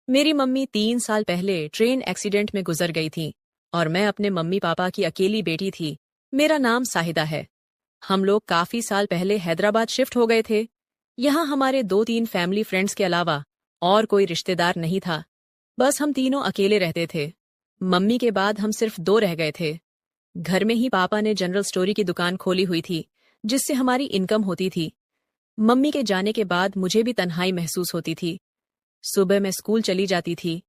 मेरी मम्मी 3 साल पहले ट्रेन एक्सीडेंट में गुजर गई थी और मैं अपने मम्मी पापा की अकेली बेटी थी। मेरा नाम साहिदा है। हम लोग काफी साल पहले हैदराबाद शिफ्ट हो गए थे। यहाँ हमारे 2-3 फैमिली फ्रेंड्स के अलावा और कोई रिश्तेदार नहीं था। बस हम तीनों अकेले रहते थे। मम्मी के बाद हम सिर्फ 2 रह गए थे। घर में ही पापा ने जनरल स्टोरी की दुकान खोली हुई थी, जिससे हमारी इनकम होती थी। मम्मी के जाने के बाद मुझे भी तन्हाई महसूस होती थी। सुबह मैं स्कूल चली जाती थी।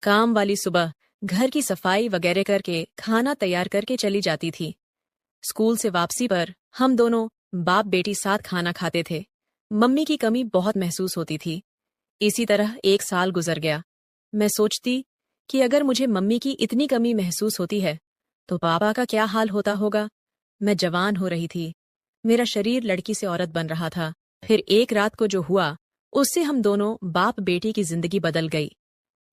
काम वाली सुबह घर की सफाई वगैरह करके खाना तैयार करके चली जाती थी। स्कूल से वापसी पर हम दोनों बाप बेटी साथ खाना खाते थे। मम्मी की कमी बहुत महसूस होती थी। इसी तरह 1 साल गुजर गया। मैं सोचती कि अगर मुझे मम्मी की इतनी कमी महसूस होती है तो पापा का क्या हाल होता होगा। मैं जवान हो रही थी। मेरा शरीर लड़की से औरत बन रहा था। फिर एक रात को जो हुआ, उससे हम दोनों बाप बेटी की जिंदगी बदल गई।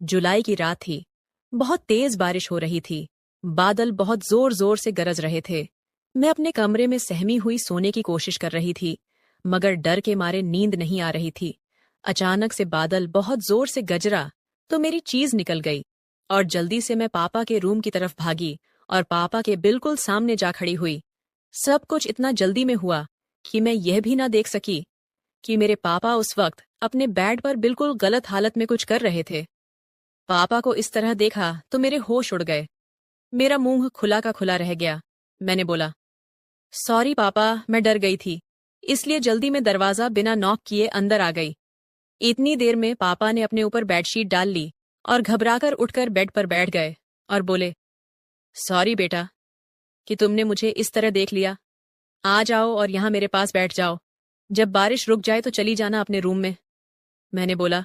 जुलाई की रात थी। बहुत तेज बारिश हो रही थी। बादल बहुत जोर जोर से गरज रहे थे। मैं अपने कमरे में सहमी हुई सोने की कोशिश कर रही थी, मगर डर के मारे नींद नहीं आ रही थी। अचानक से बादल बहुत जोर से गरजा तो मेरी चीज निकल गई और जल्दी से मैं पापा के रूम की तरफ भागी और पापा के बिल्कुल सामने जा खड़ी हुई। सब कुछ इतना जल्दी में हुआ कि मैं यह भी ना देख सकी कि मेरे पापा उस वक्त अपने बेड पर बिल्कुल गलत हालत में कुछ कर रहे थे। पापा को इस तरह देखा तो मेरे होश उड़ गए। मेरा मुंह खुला का खुला रह गया। मैंने बोला, सॉरी पापा, मैं डर गई थी, इसलिए जल्दी में दरवाजा बिना नॉक किए अंदर आ गई। इतनी देर में पापा ने अपने ऊपर बेडशीट डाल ली और घबराकर उठकर बेड पर बैठ गए और बोले, सॉरी बेटा कि तुमने मुझे इस तरह देख लिया। आ जाओ और यहाँ मेरे पास बैठ जाओ। जब बारिश रुक जाए तो चली जाना अपने रूम में। मैंने बोला,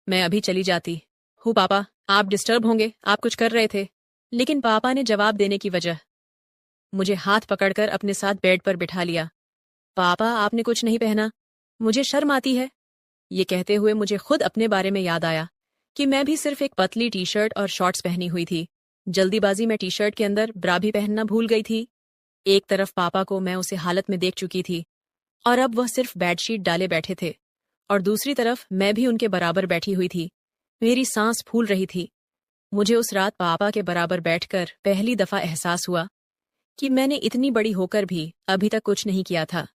मैं अभी चली जाती हूँ पापा, आप डिस्टर्ब होंगे, आप कुछ कर रहे थे। लेकिन पापा ने जवाब देने की वजह मुझे हाथ पकड़कर अपने साथ बेड पर बिठा लिया। पापा, आपने कुछ नहीं पहना, मुझे शर्म आती है। ये कहते हुए मुझे खुद अपने बारे में याद आया कि मैं भी सिर्फ एक पतली टी शर्ट और शॉर्ट्स पहनी हुई थी। जल्दीबाजी में टी शर्ट के अंदर ब्रा भी पहनना भूल गई थी। एक तरफ पापा को मैं उसे हालत में देख चुकी थी और अब वह सिर्फ बेडशीट डाले बैठे थे, और दूसरी तरफ मैं भी उनके बराबर बैठी हुई थी। मेरी सांस फूल रही थी। मुझे उस रात पापा के बराबर बैठकर पहली दफा एहसास हुआ कि मैंने इतनी बड़ी होकर भी अभी तक कुछ नहीं किया था।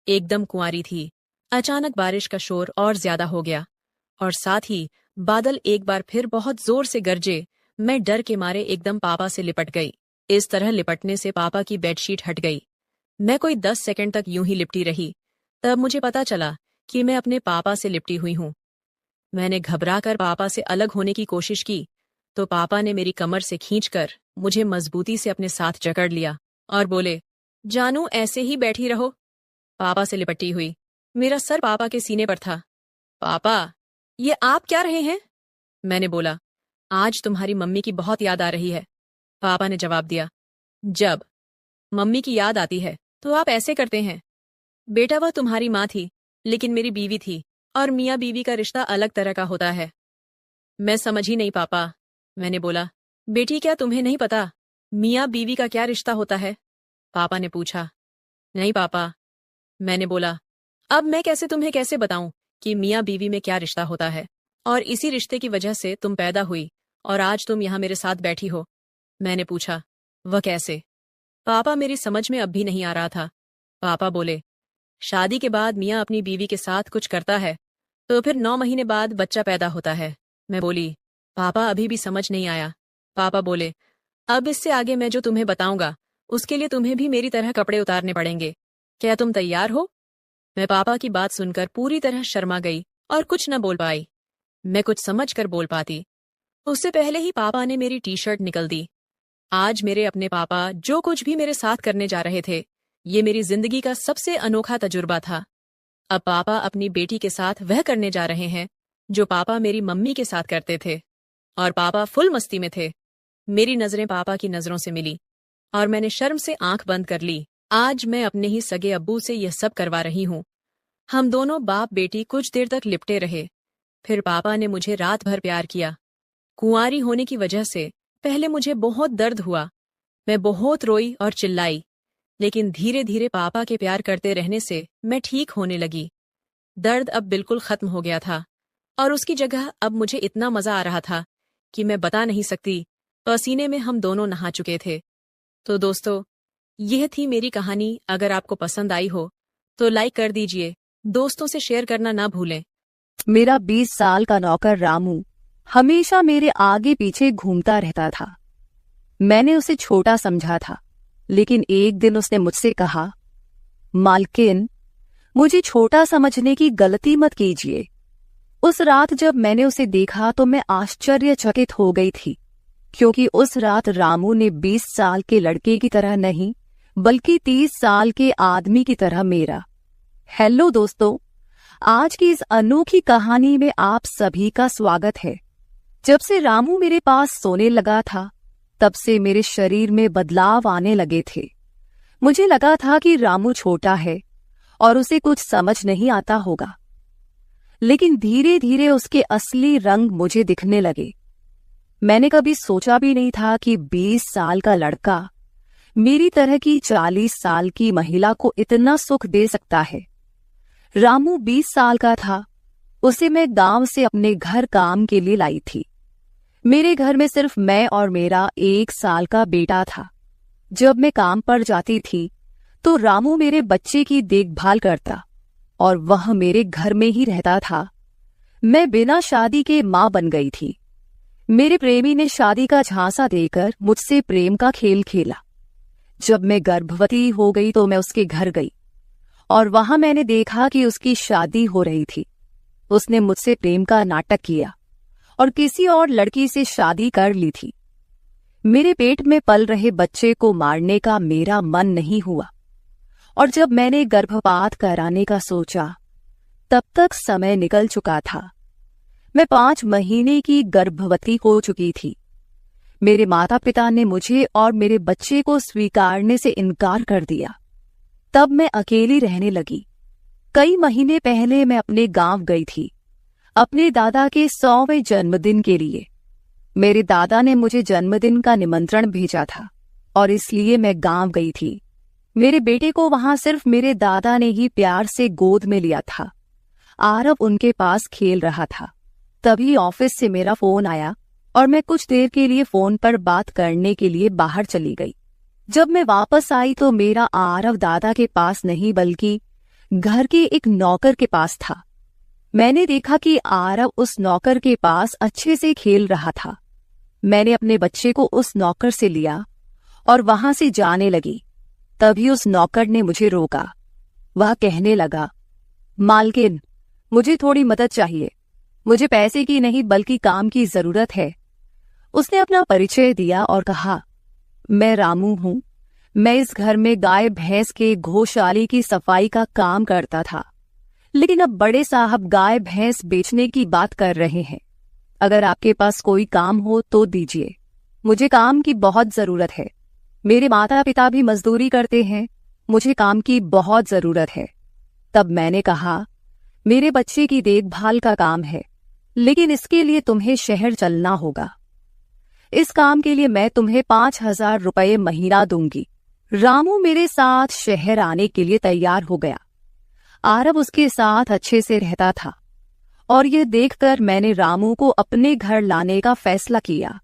एकदम कुंवारी थी। अचानक बारिश का शोर और ज्यादा हो गया और साथ ही बादल एक बार फिर बहुत जोर से गरजे। मैं डर के मारे एकदम पापा से लिपट गई। इस तरह लिपटने से पापा की बेडशीट हट गई। मैं कोई 10 सेकंड तक यूं ही लिपटी रही। तब मुझे पता चला कि मैं अपने पापा से लिपटी हुई हूं। मैंने घबराकर पापा से अलग होने की कोशिश की तो पापा ने मेरी कमर से खींचकर मुझे मजबूती से अपने साथ जकड़ लिया और बोले, जानू ऐसे ही बैठी रहो। पापा से लिपटी हुई। मेरा सर पापा के सीने पर था। पापा, ये आप क्या रहे हैं? मैंने बोला, आज तुम्हारी मम्मी की बहुत याद आ रही है। पापा ने जवाब दिया, जब मम्मी की याद आती है तो आप ऐसे करते हैं। बेटा, वह तुम्हारी माँ थी, लेकिन मेरी बीवी थी, और मियाँ बीवी का रिश्ता अलग तरह का होता है। मैं समझ ही नहीं पापा। मैंने बोला, बेटी, क्या तुम्हें नहीं पता मियाँ बीवी का क्या रिश्ता होता है? पापा ने पूछा। नहीं पापा। मैंने बोला, अब मैं तुम्हें कैसे बताऊं कि मियाँ बीवी में क्या रिश्ता होता है, और इसी रिश्ते की वजह से तुम पैदा हुई और आज तुम यहाँ मेरे साथ बैठी हो। मैंने पूछा, वह कैसे? पापा, मेरी समझ में अब भी नहीं आ रहा था। पापा बोले, शादी के बाद मियाँ अपनी बीवी के साथ कुछ करता है तो फिर 9 महीने बाद बच्चा पैदा होता है। मैं बोली, पापा अभी भी समझ नहीं आया। पापा बोले, अब इससे आगे मैं जो तुम्हें बताऊंगा उसके लिए तुम्हें भी मेरी तरह कपड़े उतारने पड़ेंगे। क्या तुम तैयार हो? मैं पापा की बात सुनकर पूरी तरह शर्मा गई और कुछ न बोल पाई। मैं कुछ समझ कर बोल पाती उससे पहले ही पापा ने मेरी टी शर्ट निकल दी। आज मेरे अपने पापा जो कुछ भी मेरे साथ करने जा रहे थे, ये मेरी जिंदगी का सबसे अनोखा तजुर्बा था। अब पापा अपनी बेटी के साथ वह करने जा रहे हैं जो पापा मेरी मम्मी के साथ करते थे, और पापा फुल मस्ती में थे। मेरी नजरें पापा की नजरों से मिली और मैंने शर्म से आंख बंद कर ली। आज मैं अपने ही सगे अब्बू से यह सब करवा रही हूँ। हम दोनों बाप बेटी कुछ देर तक लिपटे रहे। फिर पापा ने मुझे रात भर प्यार किया। कुंवारी होने की वजह से पहले मुझे बहुत दर्द हुआ। मैं बहुत रोई और चिल्लाई, लेकिन धीरे धीरे पापा के प्यार करते रहने से मैं ठीक होने लगी। दर्द अब बिल्कुल खत्म हो गया था और उसकी जगह अब मुझे इतना मजा आ रहा था कि मैं बता नहीं सकती। पसीने में हम दोनों नहा चुके थे। तो दोस्तों, यह थी मेरी कहानी। अगर आपको पसंद आई हो तो लाइक कर दीजिए, दोस्तों से शेयर करना ना भूलें। मेरा 20 साल का नौकर रामू हमेशा मेरे आगे पीछे घूमता रहता था। मैंने उसे छोटा समझा था, लेकिन एक दिन उसने मुझसे कहा, मालकिन, मुझे छोटा समझने की गलती मत कीजिए। उस रात जब मैंने उसे देखा तो मैं आश्चर्यचकित हो गई थी, क्योंकि उस रात रामू ने 20 साल के लड़के की तरह नहीं, बल्कि 30 साल के आदमी की तरह मेरा। हेलो दोस्तों, आज की इस अनोखी कहानी में आप सभी का स्वागत है। जब से रामू मेरे पास सोने लगा था, तब से मेरे शरीर में बदलाव आने लगे थे। मुझे लगा था कि रामू छोटा है और उसे कुछ समझ नहीं आता होगा, लेकिन धीरे धीरे उसके असली रंग मुझे दिखने लगे। मैंने कभी सोचा भी नहीं था कि 20 साल का लड़का मेरी तरह की 40 साल की महिला को इतना सुख दे सकता है। रामू 20 साल का था। उसे मैं गांव से अपने घर काम के लिए लाई थी। मेरे घर में सिर्फ मैं और मेरा 1 साल का बेटा था। जब मैं काम पर जाती थी तो रामू मेरे बच्चे की देखभाल करता और वह मेरे घर में ही रहता था। मैं बिना शादी के मां बन गई थी। मेरे प्रेमी ने शादी का झांसा देकर मुझसे प्रेम का खेल खेला। जब मैं गर्भवती हो गई तो मैं उसके घर गई और वहां मैंने देखा कि उसकी शादी हो रही थी। उसने मुझसे प्रेम का नाटक किया और किसी और लड़की से शादी कर ली थी। मेरे पेट में पल रहे बच्चे को मारने का मेरा मन नहीं हुआ, और जब मैंने गर्भपात कराने का सोचा, तब तक समय निकल चुका था। मैं 5 महीने की गर्भवती हो चुकी थी। मेरे माता पिता ने मुझे और मेरे बच्चे को स्वीकारने से इनकार कर दिया। तब मैं अकेली रहने लगी। कई महीने पहले मैं अपने गांव गई थी, अपने दादा के 100वें जन्मदिन के लिए। मेरे दादा ने मुझे जन्मदिन का निमंत्रण भेजा था और इसलिए मैं गांव गई थी। मेरे बेटे को वहां सिर्फ मेरे दादा ने ही प्यार से गोद में लिया था। आरव उनके पास खेल रहा था। तभी ऑफिस से मेरा फोन आया और मैं कुछ देर के लिए फोन पर बात करने के लिए बाहर चली गई। जब मैं वापस आई तो मेरा आरव दादा के पास नहीं, बल्कि घर के एक नौकर के पास था। मैंने देखा कि आरव उस नौकर के पास अच्छे से खेल रहा था। मैंने अपने बच्चे को उस नौकर से लिया और वहां से जाने लगी। तभी उस नौकर ने मुझे रोका। वह कहने लगा, मालकिन, मुझे थोड़ी मदद चाहिए। मुझे पैसे की नहीं बल्कि काम की जरूरत है। उसने अपना परिचय दिया और कहा, मैं रामू हूं। मैं इस घर में गाय भैंस के गौशाले की सफाई का काम करता था, लेकिन अब बड़े साहब गाय भैंस बेचने की बात कर रहे हैं। अगर आपके पास कोई काम हो तो दीजिए। मुझे काम की बहुत जरूरत है। मेरे माता पिता भी मजदूरी करते हैं। मुझे काम की बहुत जरूरत है। तब मैंने कहा, मेरे बच्चे की देखभाल का काम है, लेकिन इसके लिए तुम्हें शहर चलना होगा। इस काम के लिए मैं तुम्हें 5,000 रुपये महीना दूंगी। रामू मेरे साथ शहर आने के लिए तैयार हो गया। आरव उसके साथ अच्छे से रहता था और यह देखकर मैंने रामू को अपने घर लाने का फैसला किया।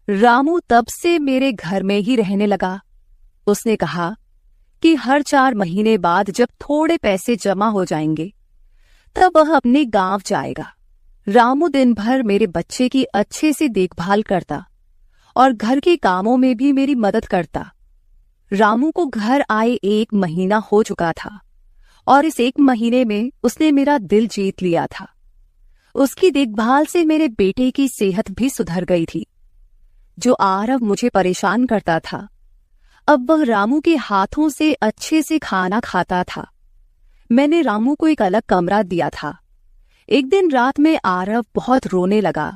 रामू तब से मेरे घर में ही रहने लगा। उसने कहा कि हर 4 महीने बाद जब थोड़े पैसे जमा हो जाएंगे, तब वह अपने गांव जाएगा। रामू दिन भर मेरे बच्चे की अच्छे से देखभाल करता और घर के कामों में भी मेरी मदद करता। रामू को घर आए 1 महीना हो चुका था और इस 1 महीने में उसने मेरा दिल जीत लिया था। उसकी देखभाल से मेरे बेटे की सेहत भी सुधर गई थी। जो आरव मुझे परेशान करता था, अब वह रामू के हाथों से अच्छे से खाना खाता था। मैंने रामू को एक अलग कमरा दिया था। एक दिन रात में आरव बहुत रोने लगा।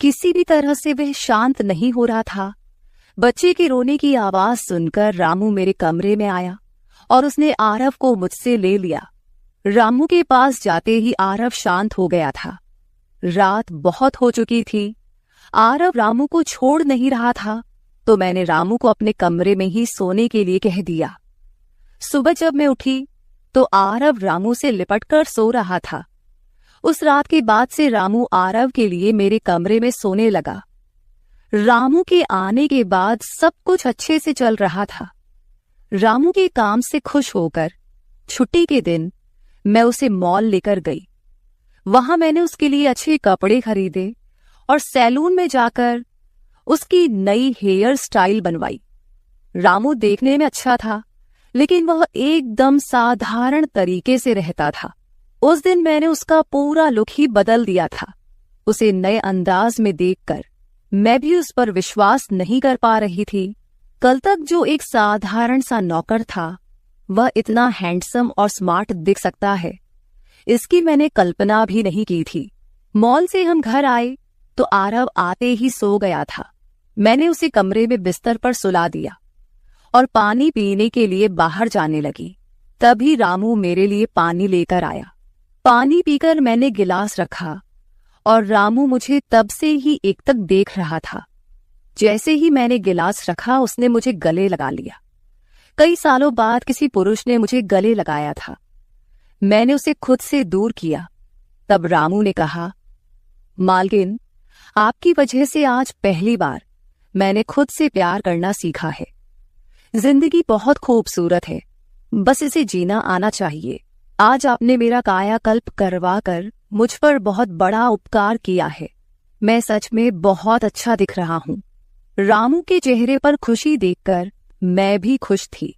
किसी भी तरह से वह शांत नहीं हो रहा था। बच्चे के रोने की आवाज सुनकर रामू मेरे कमरे में आया और उसने आरव को मुझसे ले लिया। रामू के पास जाते ही आरव शांत हो गया था। रात बहुत हो चुकी थी। आरव रामू को छोड़ नहीं रहा था, तो मैंने रामू को अपने कमरे में ही सोने के लिए कह दिया। सुबह जब मैं उठी तो आरव रामू से लिपटकर सो रहा था। उस रात के बाद से रामू आरव के लिए मेरे कमरे में सोने लगा। रामू के आने के बाद सब कुछ अच्छे से चल रहा था। रामू के काम से खुश होकर छुट्टी के दिन मैं उसे मॉल लेकर गई। वहां मैंने उसके लिए अच्छे कपड़े खरीदे और सैलून में जाकर उसकी नई हेयर स्टाइल बनवाई। रामू देखने में अच्छा था, लेकिन वह एकदम साधारण तरीके से रहता था। उस दिन मैंने उसका पूरा लुक ही बदल दिया था। उसे नए अंदाज में देखकर मैं भी उस पर विश्वास नहीं कर पा रही थी। कल तक जो एक साधारण सा नौकर था, वह इतना हैंडसम और स्मार्ट दिख सकता है, इसकी मैंने कल्पना भी नहीं की थी। मॉल से हम घर आए तो आरव आते ही सो गया था। मैंने उसे कमरे में बिस्तर पर सुला दिया और पानी पीने के लिए बाहर जाने लगी। तभी रामू मेरे लिए पानी लेकर आया। पानी पीकर मैंने गिलास रखा और रामू मुझे तब से ही एकटक देख रहा था। जैसे ही मैंने गिलास रखा, उसने मुझे गले लगा लिया। कई सालों बाद किसी पुरुष ने मुझे गले लगाया था। मैंने उसे खुद से दूर किया। तब रामू ने कहा, मालकिन, आपकी वजह से आज पहली बार मैंने खुद से प्यार करना सीखा है। जिंदगी बहुत खूबसूरत है, बस इसे जीना आना चाहिए। आज आपने मेरा कायाकल्प करवा कर मुझ पर बहुत बड़ा उपकार किया है। मैं सच में बहुत अच्छा दिख रहा हूँ। रामू के चेहरे पर खुशी देखकर मैं भी खुश थी।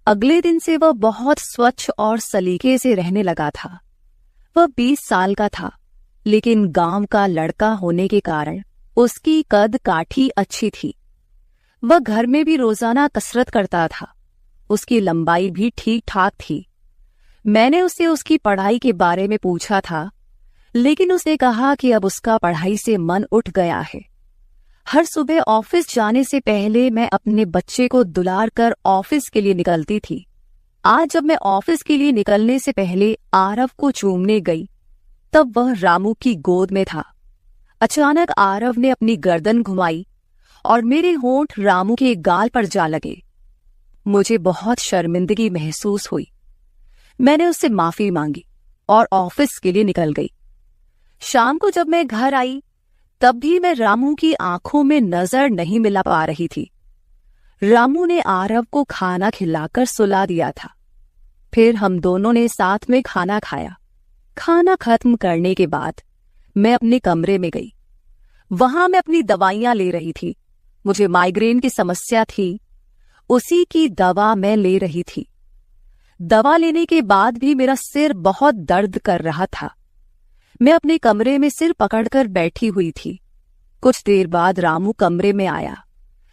अगले दिन से वह बहुत स्वच्छ और सलीके से रहने लगा था। वह 20 साल का था, लेकिन गांव का लड़का होने के कारण उसकी कद काठी अच्छी थी। वह घर में भी रोजाना कसरत करता था। उसकी लंबाई भी ठीक ठाक थी। मैंने उससे उसकी पढ़ाई के बारे में पूछा था, लेकिन उसने कहा कि अब उसका पढ़ाई से मन उठ गया है। हर सुबह ऑफिस जाने से पहले मैं अपने बच्चे को दुलार कर ऑफिस के लिए निकलती थी। आज जब मैं ऑफिस के लिए निकलने से पहले आरव को चूमने गई, तब वह रामू की गोद में था। अचानक आरव ने अपनी गर्दन घुमाई और मेरे होंठ रामू के गाल पर जा लगे। मुझे बहुत शर्मिंदगी महसूस हुई। मैंने उससे माफी मांगी और ऑफिस के लिए निकल गई। शाम को जब मैं घर आई, तब भी मैं रामू की आंखों में नजर नहीं मिला पा रही थी। रामू ने आरव को खाना खिलाकर सुला दिया था। फिर हम दोनों ने साथ में खाना खाया। खाना खत्म करने के बाद मैं अपने कमरे में गई। वहां मैं अपनी दवाइयां ले रही थी। मुझे माइग्रेन की समस्या थी, उसी की दवा मैं ले रही थी। दवा लेने के बाद भी मेरा सिर बहुत दर्द कर रहा था। मैं अपने कमरे में सिर पकड़कर बैठी हुई थी। कुछ देर बाद रामू कमरे में आया।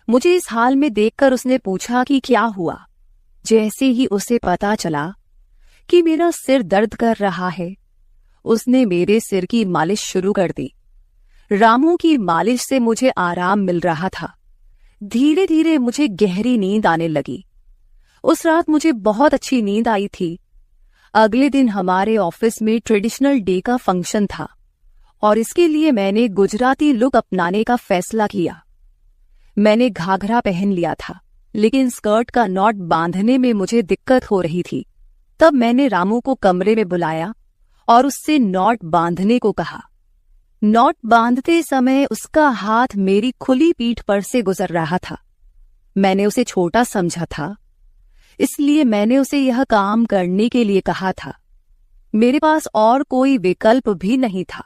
मुझे इस हाल में देखकर उसने पूछा कि क्या हुआ। जैसे ही उसे पता चला कि मेरा सिर दर्द कर रहा है, उसने मेरे सिर की मालिश शुरू कर दी। रामू की मालिश से मुझे आराम मिल रहा था। धीरे धीरे मुझे गहरी नींद आने लगी। उस रात मुझे बहुत अच्छी नींद आई थी। अगले दिन हमारे ऑफिस में ट्रेडिशनल डे का फंक्शन था और इसके लिए मैंने गुजराती लुक अपनाने का फैसला किया। मैंने घाघरा पहन लिया था, लेकिन स्कर्ट का नॉट बांधने में मुझे दिक्कत हो रही थी। तब मैंने रामू को कमरे में बुलाया और उससे नॉट बांधने को कहा। नॉट बांधते समय उसका हाथ मेरी खुली पीठ पर से गुजर रहा था। मैंने उसे छोटा समझा था, इसलिए मैंने उसे यह काम करने के लिए कहा था। मेरे पास और कोई विकल्प भी नहीं था।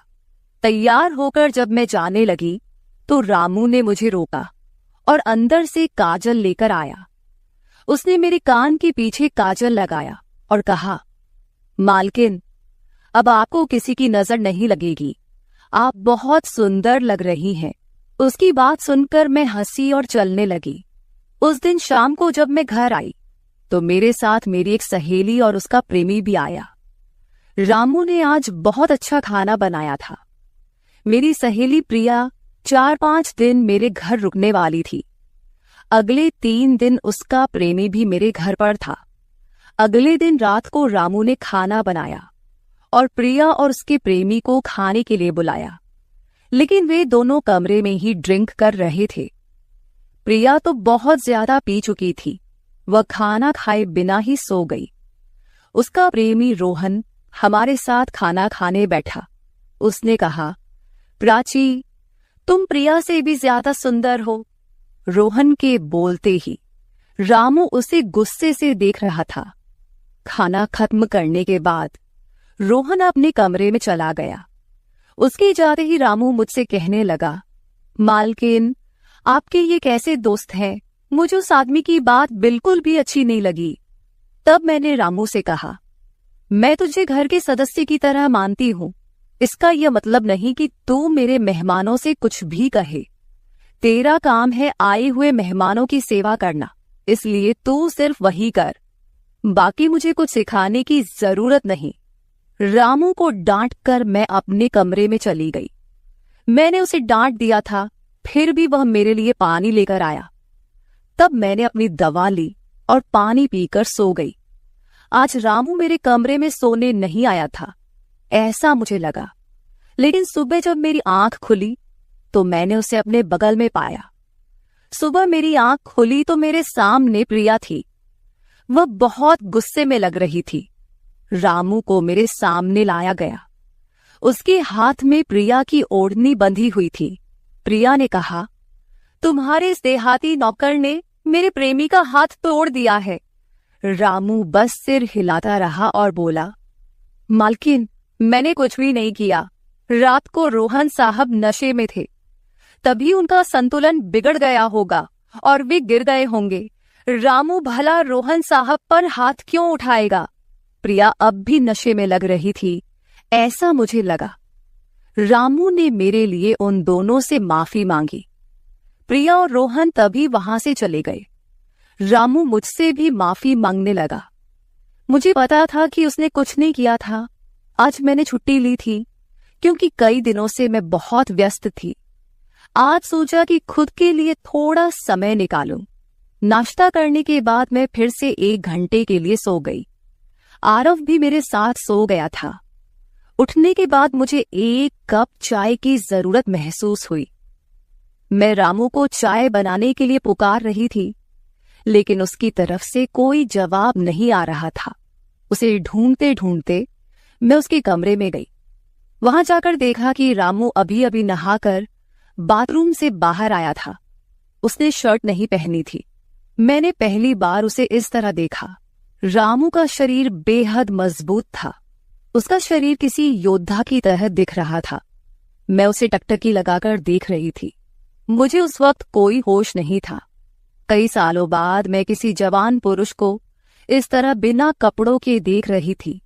तैयार होकर जब मैं जाने लगी तो रामू ने मुझे रोका और अंदर से काजल लेकर आया। उसने मेरे कान के पीछे काजल लगाया और कहा, मालकिन, अब आपको किसी की नजर नहीं लगेगी। आप बहुत सुंदर लग रही हैं। उसकी बात सुनकर मैं हंसी और चलने लगी। उस दिन शाम को जब मैं घर आई तो मेरे साथ मेरी एक सहेली और उसका प्रेमी भी आया। रामू ने आज बहुत अच्छा खाना बनाया था। मेरी सहेली प्रिया 4-5 दिन मेरे घर रुकने वाली थी। अगले 3 दिन उसका प्रेमी भी मेरे घर पर था। अगले दिन रात को रामू ने खाना बनाया और प्रिया और उसके प्रेमी को खाने के लिए बुलाया, लेकिन वे दोनों कमरे में ही ड्रिंक कर रहे थे। प्रिया तो बहुत ज्यादा पी चुकी थी। वह खाना खाए बिना ही सो गई। उसका प्रेमी रोहन हमारे साथ खाना खाने बैठा। उसने कहा, प्राची, तुम प्रिया से भी ज्यादा सुंदर हो। रोहन के बोलते ही रामू उसे गुस्से से देख रहा था। खाना खत्म करने के बाद रोहन अपने कमरे में चला गया। उसके जाते ही रामू मुझसे कहने लगा, मालकिन, आपके ये कैसे दोस्त हैं? मुझे उस आदमी की बात बिल्कुल भी अच्छी नहीं लगी। तब मैंने रामू से कहा, मैं तुझे घर के सदस्य की तरह मानती हूं। इसका यह मतलब नहीं कि तू मेरे मेहमानों से कुछ भी कहे। तेरा काम है आए हुए मेहमानों की सेवा करना, इसलिए तू सिर्फ वही कर। बाकी मुझे कुछ सिखाने की जरूरत नहीं। रामू को डांट कर मैं अपने कमरे में चली गई। मैंने उसे डांट दिया था, फिर भी वह मेरे लिए पानी लेकर आया। तब मैंने अपनी दवा ली और पानी पीकर सो गई। आज रामू मेरे कमरे में सोने नहीं आया था, ऐसा मुझे लगा। लेकिन सुबह जब मेरी आंख खुली तो मैंने उसे अपने बगल में पाया। सुबह मेरी आंख खुली तो मेरे सामने प्रिया थी। वह बहुत गुस्से में लग रही थी। रामू को मेरे सामने लाया गया। उसके हाथ में प्रिया की ओढ़नी बंधी हुई थी। प्रिया ने कहा, तुम्हारे इस देहाती नौकर ने मेरे प्रेमी का हाथ तोड़ दिया है। रामू बस सिर हिलाता रहा और बोला, मालकिन, मैंने कुछ भी नहीं किया। रात को रोहन साहब नशे में थे, तभी उनका संतुलन बिगड़ गया होगा और वे गिर गए होंगे। रामू भला रोहन साहब पर हाथ क्यों उठाएगा? प्रिया अब भी नशे में लग रही थी, ऐसा मुझे लगा। रामू ने मेरे लिए उन दोनों से माफी मांगी। प्रिया और रोहन तभी वहां से चले गए। रामू मुझसे भी माफी मांगने लगा। मुझे पता था कि उसने कुछ नहीं किया था। आज मैंने छुट्टी ली थी क्योंकि कई दिनों से मैं बहुत व्यस्त थी। आज सोचा कि खुद के लिए थोड़ा समय निकालूं। नाश्ता करने के बाद मैं फिर से 1 घंटे के लिए सो गई। आरव भी मेरे साथ सो गया था। उठने के बाद मुझे 1 कप चाय की जरूरत महसूस हुई। मैं रामू को चाय बनाने के लिए पुकार रही थी, लेकिन उसकी तरफ से कोई जवाब नहीं आ रहा था। उसे ढूंढते ढूंढते मैं उसके कमरे में गई। वहां जाकर देखा कि रामू अभी अभी नहाकर बाथरूम से बाहर आया था। उसने शर्ट नहीं पहनी थी। मैंने पहली बार उसे इस तरह देखा। रामू का शरीर बेहद मजबूत था। उसका शरीर किसी योद्धा की तरह दिख रहा था। मैं उसे टकटकी लगाकर देख रही थी। मुझे उस वक्त कोई होश नहीं था। कई सालों बाद मैं किसी जवान पुरुष को इस तरह बिना कपड़ों के देख रही थी।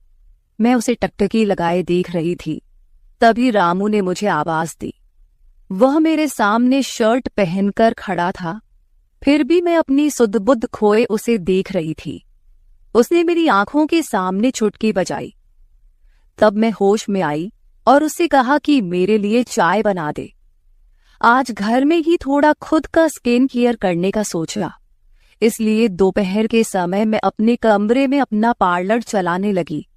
मैं उसे टकटकी लगाए देख रही थी। तभी रामू ने मुझे आवाज दी। वह मेरे सामने शर्ट पहनकर खड़ा था, फिर भी मैं अपनी सुध-बुध खोए उसे देख रही थी। उसने मेरी आंखों के सामने चुटकी बजाई। तब मैं होश में आई और उससे कहा कि मेरे लिए चाय बना दे। आज घर में ही थोड़ा खुद का स्किन केयर करने का सोचा, इसलिए दोपहर के समय मैं अपने कमरे में अपना पार्लर चलाने लगी।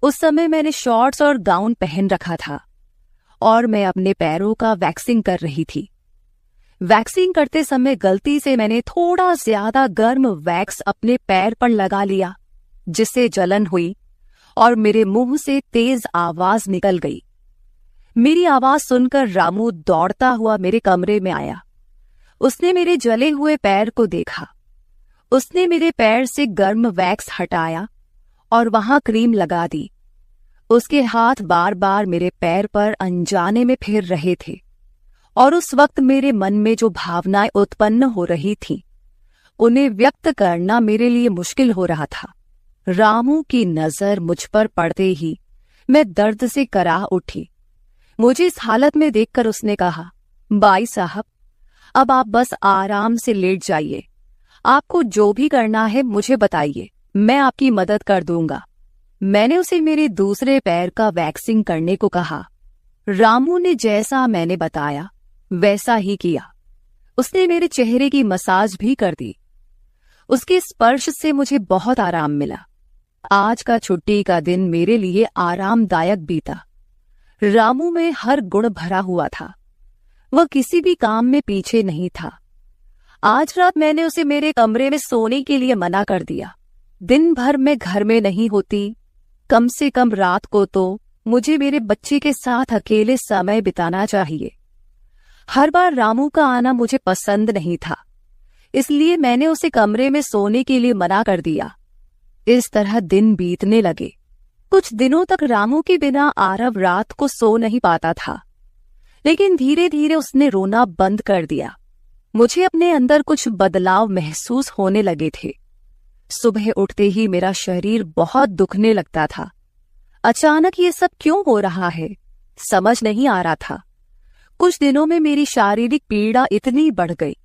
उस समय मैंने शॉर्ट्स और गाउन पहन रखा था और मैं अपने पैरों का वैक्सिंग कर रही थी। वैक्सिंग करते समय गलती से मैंने थोड़ा ज्यादा गर्म वैक्स अपने पैर पर लगा लिया, जिससे जलन हुई और मेरे मुंह से तेज आवाज निकल गई। मेरी आवाज सुनकर रामू दौड़ता हुआ मेरे कमरे में आया। उसने मेरे जले हुए पैर को देखा। उसने मेरे पैर से गर्म वैक्स हटाया और वहां क्रीम लगा दी। उसके हाथ बार बार मेरे पैर पर अनजाने में फिर रहे थे और उस वक्त मेरे मन में जो भावनाएं उत्पन्न हो रही थीं, उन्हें व्यक्त करना मेरे लिए मुश्किल हो रहा था। रामू की नजर मुझ पर पड़ते ही मैं दर्द से कराह उठी। मुझे इस हालत में देखकर उसने कहा, बाई साहब, अब आप बस आराम से लेट जाइए। आपको जो भी करना है मुझे बताइए, मैं आपकी मदद कर दूंगा। मैंने उसे मेरे दूसरे पैर का वैक्सिंग करने को कहा। रामू ने जैसा मैंने बताया वैसा ही किया। उसने मेरे चेहरे की मसाज भी कर दी। उसके स्पर्श से मुझे बहुत आराम मिला। आज का छुट्टी का दिन मेरे लिए आरामदायक बीता। रामू में हर गुण भरा हुआ था। वह किसी भी काम में पीछे नहीं था। आज रात मैंने उसे मेरे कमरे में सोने के लिए मना कर दिया। दिन भर मैं घर में नहीं होती, कम से कम रात को तो मुझे मेरे बच्चे के साथ अकेले समय बिताना चाहिए। हर बार रामू का आना मुझे पसंद नहीं था, इसलिए मैंने उसे कमरे में सोने के लिए मना कर दिया। इस तरह दिन बीतने लगे। कुछ दिनों तक रामू के बिना आरव रात को सो नहीं पाता था, लेकिन धीरे धीरे उसने रोना बंद कर दिया। मुझे अपने अंदर कुछ बदलाव महसूस होने लगे थे। सुबह उठते ही मेरा शरीर बहुत दुखने लगता था। अचानक ये सब क्यों हो रहा है, समझ नहीं आ रहा था। कुछ दिनों में मेरी शारीरिक पीड़ा इतनी बढ़ गई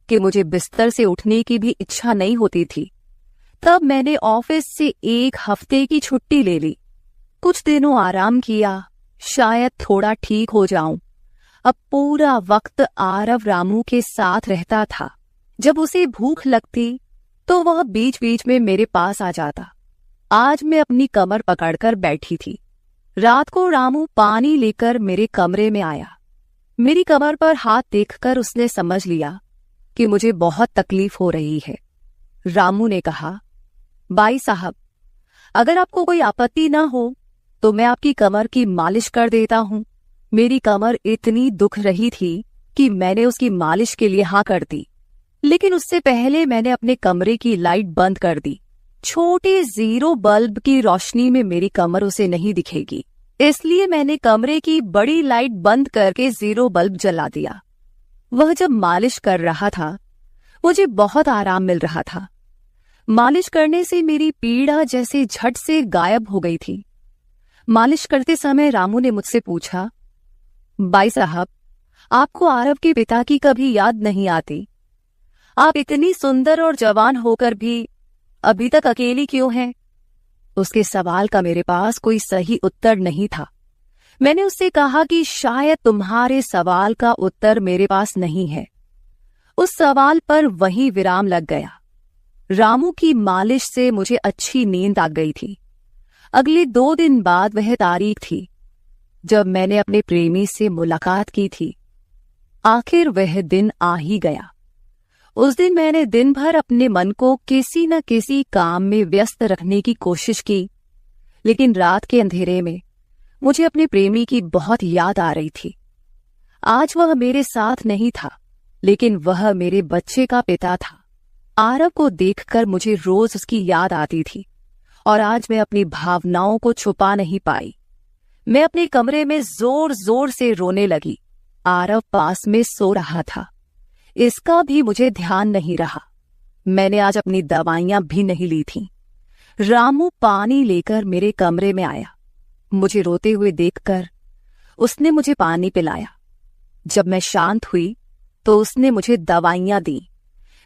कि मुझे बिस्तर से उठने की भी इच्छा नहीं होती थी। तब मैंने ऑफिस से 1 हफ्ते की छुट्टी ले ली। कुछ दिनों आराम किया, शायद थोड़ा ठीक हो जाऊं। अब पूरा वक्त आरव रामू के साथ रहता था। जब उसे भूख लगती तो वह बीच बीच में मेरे पास आ जाता। आज मैं अपनी कमर पकड़कर बैठी थी। रात को रामू पानी लेकर मेरे कमरे में आया। मेरी कमर पर हाथ देखकर उसने समझ लिया कि मुझे बहुत तकलीफ हो रही है। रामू ने कहा, बाई साहब, अगर आपको कोई आपत्ति ना हो तो मैं आपकी कमर की मालिश कर देता हूं। मेरी कमर इतनी दुख रही थी कि मैंने उसकी मालिश के लिए हाँ कर दी, लेकिन उससे पहले मैंने अपने कमरे की लाइट बंद कर दी। छोटे 0 बल्ब की रोशनी में मेरी कमर उसे नहीं दिखेगी, इसलिए मैंने कमरे की बड़ी लाइट बंद करके 0 बल्ब जला दिया। वह जब मालिश कर रहा था, मुझे बहुत आराम मिल रहा था। मालिश करने से मेरी पीड़ा जैसे झट से गायब हो गई थी। मालिश करते समय रामू ने मुझसे पूछा, बाई साहब, आपको आरव के पिता की कभी याद नहीं आती? आप इतनी सुंदर और जवान होकर भी अभी तक अकेली क्यों हैं? उसके सवाल का मेरे पास कोई सही उत्तर नहीं था। मैंने उससे कहा कि शायद तुम्हारे सवाल का उत्तर मेरे पास नहीं है। उस सवाल पर वहीं विराम लग गया। रामू की मालिश से मुझे अच्छी नींद आ गई थी। अगले 2 दिन बाद वह तारीख थी जब मैंने अपने प्रेमी से मुलाकात की थी। आखिर वह दिन आ ही गया। उस दिन मैंने दिन भर अपने मन को किसी न किसी काम में व्यस्त रखने की कोशिश की, लेकिन रात के अंधेरे में मुझे अपने प्रेमी की बहुत याद आ रही थी। आज वह मेरे साथ नहीं था, लेकिन वह मेरे बच्चे का पिता था। आरव को देखकर मुझे रोज उसकी याद आती थी और आज मैं अपनी भावनाओं को छुपा नहीं पाई। मैं अपने कमरे में जोर जोर से रोने लगी। आरव पास में सो रहा था, इसका भी मुझे ध्यान नहीं रहा। मैंने आज अपनी दवाइयां भी नहीं ली थीं। रामू पानी लेकर मेरे कमरे में आया। मुझे रोते हुए देखकर उसने मुझे पानी पिलाया। जब मैं शांत हुई तो उसने मुझे दवाइयां दी।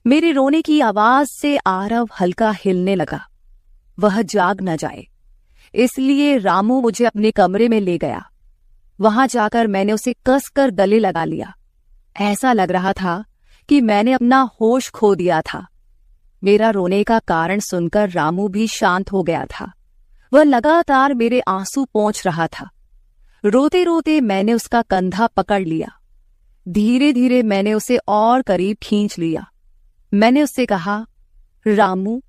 मेरे रोने की आवाज से आरव हल्का हिलने लगा। वह जाग न जाए, इसलिए रामू मुझे अपने कमरे में ले गया। वहां जाकर मैंने उसे कसकर गले लगा लिया। ऐसा लग रहा था कि मैंने अपना होश खो दिया था। मेरा रोने का कारण सुनकर रामू भी शांत हो गया था। वह लगातार मेरे आंसू पोंछ रहा था। रोते रोते मैंने उसका कंधा पकड़ लिया। धीरे धीरे मैंने उसे और करीब खींच लिया। मैंने उससे कहा, रामू,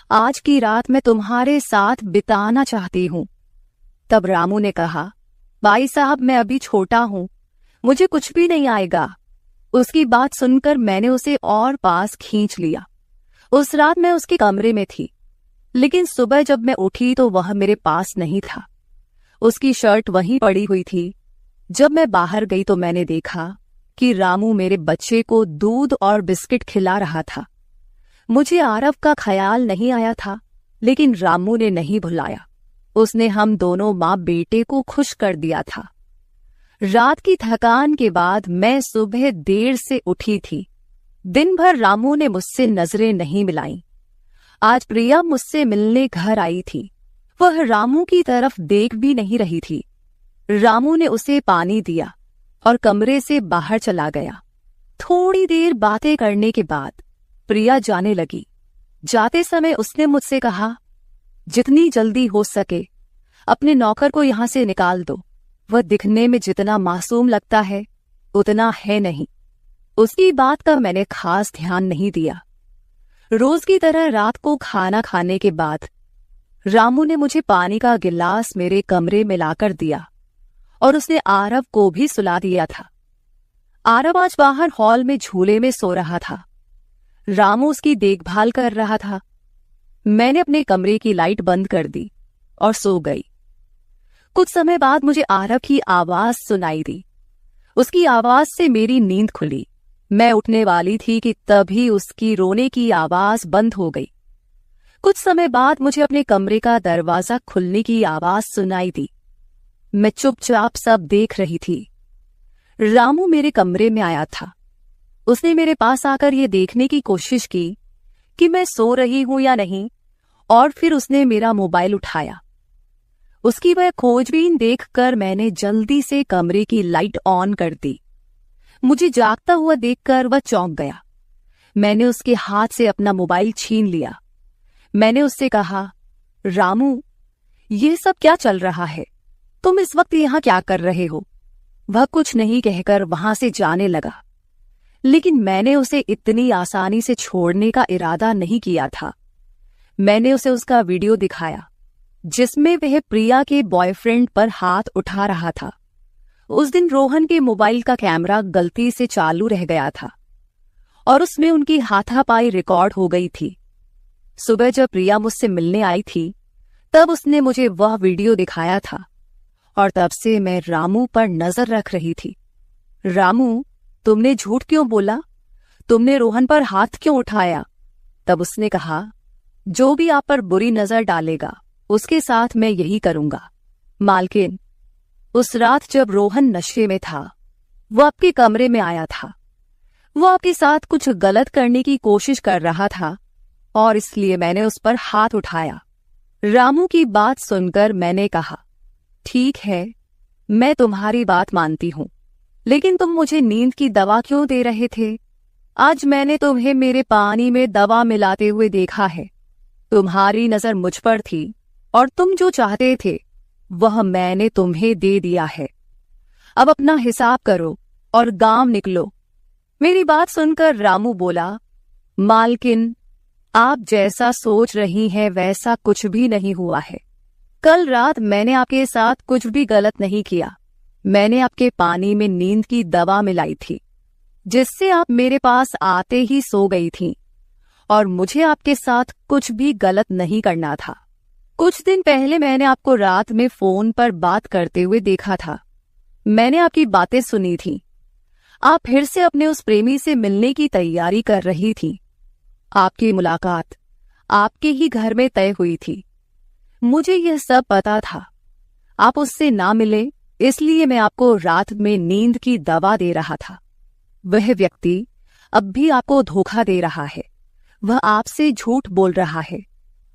आज की रात मैं तुम्हारे साथ बिताना चाहती हूं। तब रामू ने कहा, भाई साहब, मैं अभी छोटा हूं, मुझे कुछ भी नहीं आएगा। उसकी बात सुनकर मैंने उसे और पास खींच लिया। उस रात मैं उसके कमरे में थी, लेकिन सुबह जब मैं उठी तो वह मेरे पास नहीं था। उसकी शर्ट वहीं पड़ी हुई थी। जब मैं बाहर गई तो मैंने देखा कि रामू मेरे बच्चे को दूध और बिस्किट खिला रहा था। मुझे आरव का ख्याल नहीं आया था, लेकिन रामू ने नहीं भुलाया। उसने हम दोनों माँ बेटे को खुश कर दिया था। रात की थकान के बाद मैं सुबह देर से उठी थी। दिन भर रामू ने मुझसे नजरें नहीं मिलाईं। आज प्रिया मुझसे मिलने घर आई थी। वह रामू की तरफ देख भी नहीं रही थी। रामू ने उसे पानी दिया और कमरे से बाहर चला गया। थोड़ी देर बातें करने के बाद प्रिया जाने लगी। जाते समय उसने मुझसे कहा, जितनी जल्दी हो सके अपने नौकर को यहां से निकाल दो। वह दिखने में जितना मासूम लगता है उतना है नहीं। उसकी बात का मैंने खास ध्यान नहीं दिया। रोज की तरह रात को खाना खाने के बाद रामू ने मुझे पानी का गिलास मेरे कमरे में लाकर दिया और उसने आरव को भी सुला दिया था। आरव आज बाहर हॉल में झूले में सो रहा था। रामू उसकी देखभाल कर रहा था। मैंने अपने कमरे की लाइट बंद कर दी और सो गई। कुछ समय बाद मुझे आरव की आवाज सुनाई दी। उसकी आवाज से मेरी नींद खुली। मैं उठने वाली थी कि तभी उसकी रोने की आवाज बंद हो गई। कुछ समय बाद मुझे अपने कमरे का दरवाजा खुलने की आवाज सुनाई दी। मैं चुपचाप सब देख रही थी। रामू मेरे कमरे में आया था। उसने मेरे पास आकर यह देखने की कोशिश की कि मैं सो रही हूं या नहीं, और फिर उसने मेरा मोबाइल उठाया। उसकी वह खोजबीन देखकर मैंने जल्दी से कमरे की लाइट ऑन कर दी। मुझे जागता हुआ देखकर वह चौंक गया। मैंने उसके हाथ से अपना मोबाइल छीन लिया। मैंने उससे कहा, रामू, यह सब क्या चल रहा है? तुम इस वक्त यहां क्या कर रहे हो? वह कुछ नहीं कहकर वहां से जाने लगा, लेकिन मैंने उसे इतनी आसानी से छोड़ने का इरादा नहीं किया था। मैंने उसे उसका वीडियो दिखाया जिसमें वह प्रिया के बॉयफ्रेंड पर हाथ उठा रहा था। उस दिन रोहन के मोबाइल का कैमरा गलती से चालू रह गया था और उसमें उनकी हाथापाई रिकॉर्ड हो गई थी। सुबह जब प्रिया मुझसे मिलने आई थी तब उसने मुझे वह वीडियो दिखाया था और तब से मैं रामू पर नजर रख रही थी। रामू, तुमने झूठ क्यों बोला? तुमने रोहन पर हाथ क्यों उठाया? तब उसने कहा, जो भी आप पर बुरी नजर डालेगा उसके साथ मैं यही करूंगा। मालकिन, उस रात जब रोहन नशे में था वो आपके कमरे में आया था। वो आपके साथ कुछ गलत करने की कोशिश कर रहा था और इसलिए मैंने उस पर हाथ उठाया। रामू की बात सुनकर मैंने कहा, ठीक है, मैं तुम्हारी बात मानती हूं, लेकिन तुम मुझे नींद की दवा क्यों दे रहे थे? आज मैंने तुम्हें मेरे पानी में दवा मिलाते हुए देखा है। तुम्हारी नजर मुझ पर थी और तुम जो चाहते थे वह मैंने तुम्हें दे दिया है। अब अपना हिसाब करो और गांव निकलो। मेरी बात सुनकर रामू बोला, मालकिन, आप जैसा सोच रही हैं वैसा कुछ भी नहीं हुआ है। कल रात मैंने आपके साथ कुछ भी गलत नहीं किया। मैंने आपके पानी में नींद की दवा मिलाई थी जिससे आप मेरे पास आते ही सो गई थीं और मुझे आपके साथ कुछ भी गलत नहीं करना था। कुछ दिन पहले मैंने आपको रात में फोन पर बात करते हुए देखा था। मैंने आपकी बातें सुनी थी। आप फिर से अपने उस प्रेमी से मिलने की तैयारी कर रही थी। आपकी मुलाकात आपके ही घर में तय हुई थी। मुझे यह सब पता था। आप उससे ना मिले, इसलिए मैं आपको रात में नींद की दवा दे रहा था। वह व्यक्ति अब भी आपको धोखा दे रहा है। वह आपसे झूठ बोल रहा है।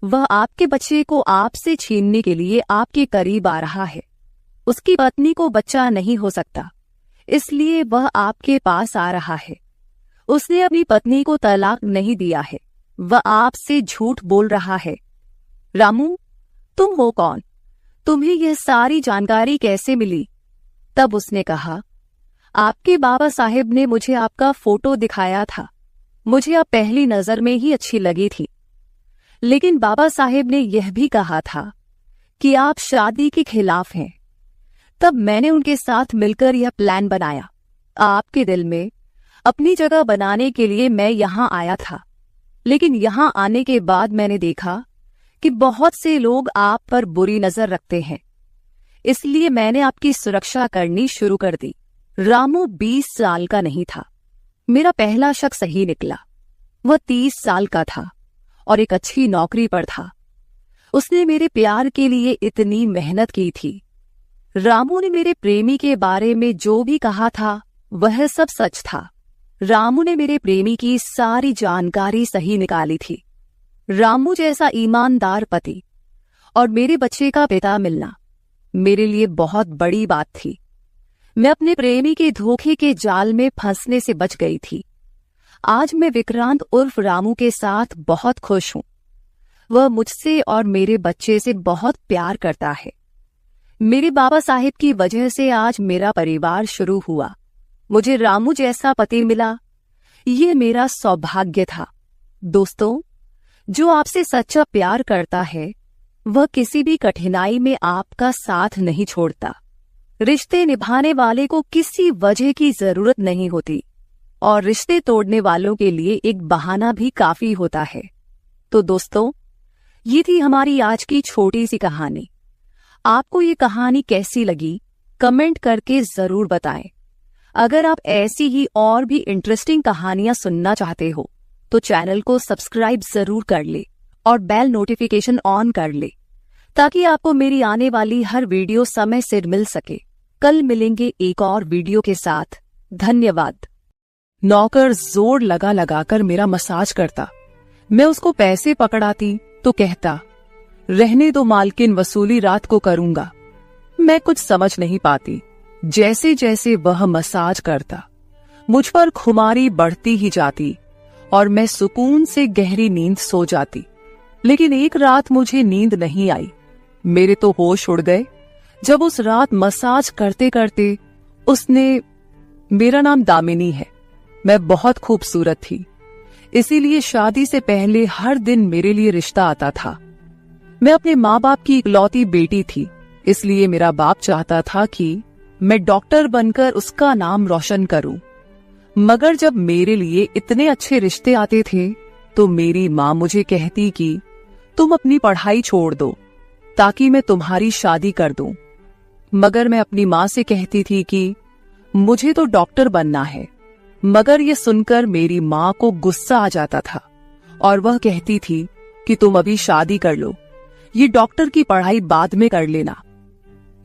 वह आपके बच्चे को आपसे छीनने के लिए आपके करीब आ रहा है। उसकी पत्नी को बच्चा नहीं हो सकता, इसलिए वह आपके पास आ रहा है। उसने अपनी पत्नी को तलाक नहीं दिया है। वह आपसे झूठ बोल रहा है। रामू, तुम हो कौन? तुम्हें यह सारी जानकारी कैसे मिली? तब उसने कहा, आपके बाबा साहेब ने मुझे आपका फोटो दिखाया था। मुझे आप पहली नजर में ही अच्छी लगी थी, लेकिन बाबा साहेब ने यह भी कहा था कि आप शादी के खिलाफ हैं। तब मैंने उनके साथ मिलकर यह प्लान बनाया। आपके दिल में अपनी जगह बनाने के लिए मैं यहां आया था, लेकिन यहां आने के बाद मैंने देखा कि बहुत से लोग आप पर बुरी नजर रखते हैं, इसलिए मैंने आपकी सुरक्षा करनी शुरू कर दी। रामू 20 साल का नहीं था। मेरा पहला शक सही निकला। वह 30 साल का था और एक अच्छी नौकरी पर था। उसने मेरे प्यार के लिए इतनी मेहनत की थी। रामू ने मेरे प्रेमी के बारे में जो भी कहा था वह सब सच था। रामू ने मेरे प्रेमी की सारी जानकारी सही निकाली थी। रामू जैसा ईमानदार पति और मेरे बच्चे का पिता मिलना मेरे लिए बहुत बड़ी बात थी। मैं अपने प्रेमी के धोखे के जाल में फंसने से बच गई थी। आज मैं विक्रांत उर्फ रामू के साथ बहुत खुश हूं। वह मुझसे और मेरे बच्चे से बहुत प्यार करता है। मेरे बाबा साहिब की वजह से आज मेरा परिवार शुरू हुआ। मुझे रामू जैसा पति मिला, ये मेरा सौभाग्य था। दोस्तों, जो आपसे सच्चा प्यार करता है वह किसी भी कठिनाई में आपका साथ नहीं छोड़ता। रिश्ते निभाने वाले को किसी वजह की जरूरत नहीं होती और रिश्ते तोड़ने वालों के लिए एक बहाना भी काफी होता है। तो दोस्तों, ये थी हमारी आज की छोटी सी कहानी। आपको ये कहानी कैसी लगी कमेंट करके जरूर बताएं। अगर आप ऐसी ही और भी इंटरेस्टिंग कहानियां सुनना चाहते हो तो चैनल को सब्सक्राइब जरूर कर ले और बेल नोटिफिकेशन ऑन कर ले ताकि आपको मेरी आने वाली हर वीडियो समय से मिल सके। कल मिलेंगे एक और वीडियो के साथ। धन्यवाद। नौकर जोर लगा लगाकर मेरा मसाज करता। मैं उसको पैसे पकड़ाती तो कहता, रहने दो मालकिन, वसूली रात को करूंगा। मैं कुछ समझ नहीं पाती। जैसे जैसे वह मसाज करता मुझ पर खुमारी बढ़ती ही जाती और मैं सुकून से गहरी नींद सो जाती। लेकिन एक रात मुझे नींद नहीं आई। मेरे तो होश उड़ गए जब उस रात मसाज करते करते उसने, मेरा नाम दामिनी है, मैं बहुत खूबसूरत थी, इसीलिए शादी से पहले हर दिन मेरे लिए रिश्ता आता था। मैं अपने माँ बाप की इकलौती बेटी थी, इसलिए मेरा बाप चाहता था कि मैं डॉक्टर बनकर उसका नाम रोशन करूं। मगर जब मेरे लिए इतने अच्छे रिश्ते आते थे तो मेरी माँ मुझे कहती कि तुम अपनी पढ़ाई छोड़ दो ताकि मैं तुम्हारी शादी कर दूं। मगर मैं अपनी माँ से कहती थी कि मुझे तो डॉक्टर बनना है। मगर ये सुनकर मेरी माँ को गुस्सा आ जाता था और वह कहती थी कि तुम अभी शादी कर लो, ये डॉक्टर की पढ़ाई बाद में कर लेना।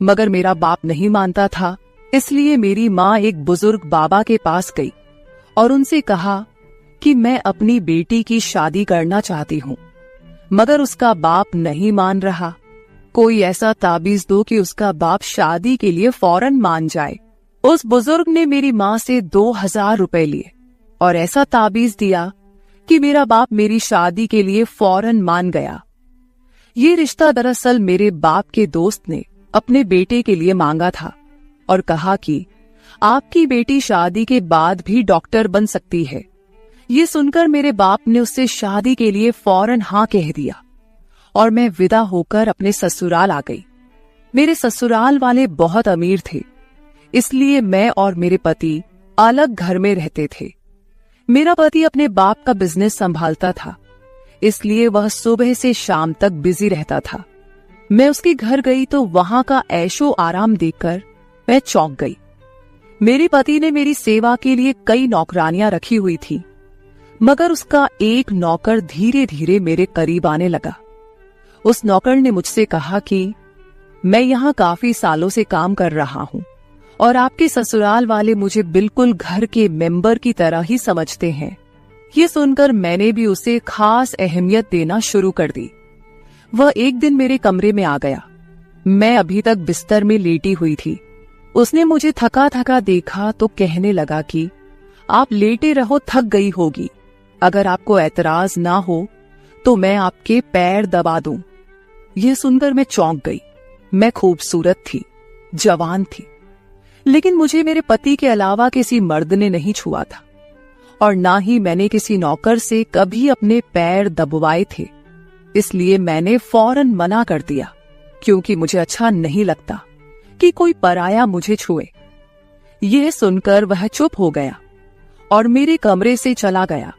मगर मेरा बाप नहीं मानता था, इसलिए मेरी माँ एक बुजुर्ग बाबा के पास गई और उनसे कहा कि मैं अपनी बेटी की शादी करना चाहती हूँ। मगर उसका बाप नहीं मान रहा। कोई ऐसा ताबीज दो कि उसका बाप शादी के लिए फौरन मान जाए। उस बुजुर्ग ने मेरी माँ से 2000 रुपए लिए और ऐसा ताबीज दिया कि मेरा बाप मेरी शादी के लिए फौरन मान गया। ये रिश्ता दरअसल मेरे बाप के दोस्त ने अपने बेटे के लिए मांगा था और कहा कि आपकी बेटी शादी के बाद भी डॉक्टर बन सकती है। ये सुनकर मेरे बाप ने उससे शादी के लिए फौरन हाँ कह दिया और मैं विदा होकर अपने ससुराल आ गई। मेरे ससुराल वाले बहुत अमीर थे, इसलिए मैं और मेरे पति अलग घर में रहते थे। मेरा पति अपने बाप का बिजनेस संभालता था, इसलिए वह सुबह से शाम तक बिजी रहता था। मैं उसके घर गई तो वहां का ऐशो आराम देखकर मैं चौंक गई। मेरे पति ने मेरी सेवा के लिए कई नौकरानियां रखी हुई थी, मगर उसका एक नौकर धीरे धीरे मेरे करीब आने लगा। उस नौकर ने मुझसे कहा कि मैं यहाँ काफी सालों से काम कर रहा हूँ और आपके ससुराल वाले मुझे बिल्कुल घर के मेंबर की तरह ही समझते हैं। ये सुनकर मैंने भी उसे खास अहमियत देना शुरू कर दी। वह एक दिन मेरे कमरे में आ गया। मैं अभी तक बिस्तर में लेटी हुई थी। उसने मुझे थका थका देखा तो कहने लगा कि आप लेटे रहो, थक गई होगी। अगर आपको ऐतराज ना हो तो मैं आपके पैर दबा दूं। यह सुनकर मैं चौंक गई। मैं खूबसूरत थी, जवान थी, लेकिन मुझे मेरे पति के अलावा किसी मर्द ने नहीं छुआ था और ना ही मैंने किसी नौकर से कभी अपने पैर दबवाए थे। इसलिए मैंने फौरन मना कर दिया, क्योंकि मुझे अच्छा नहीं लगता कि कोई पराया मुझे छुए। यह सुनकर वह चुप हो गया और मेरे कमरे से चला गया।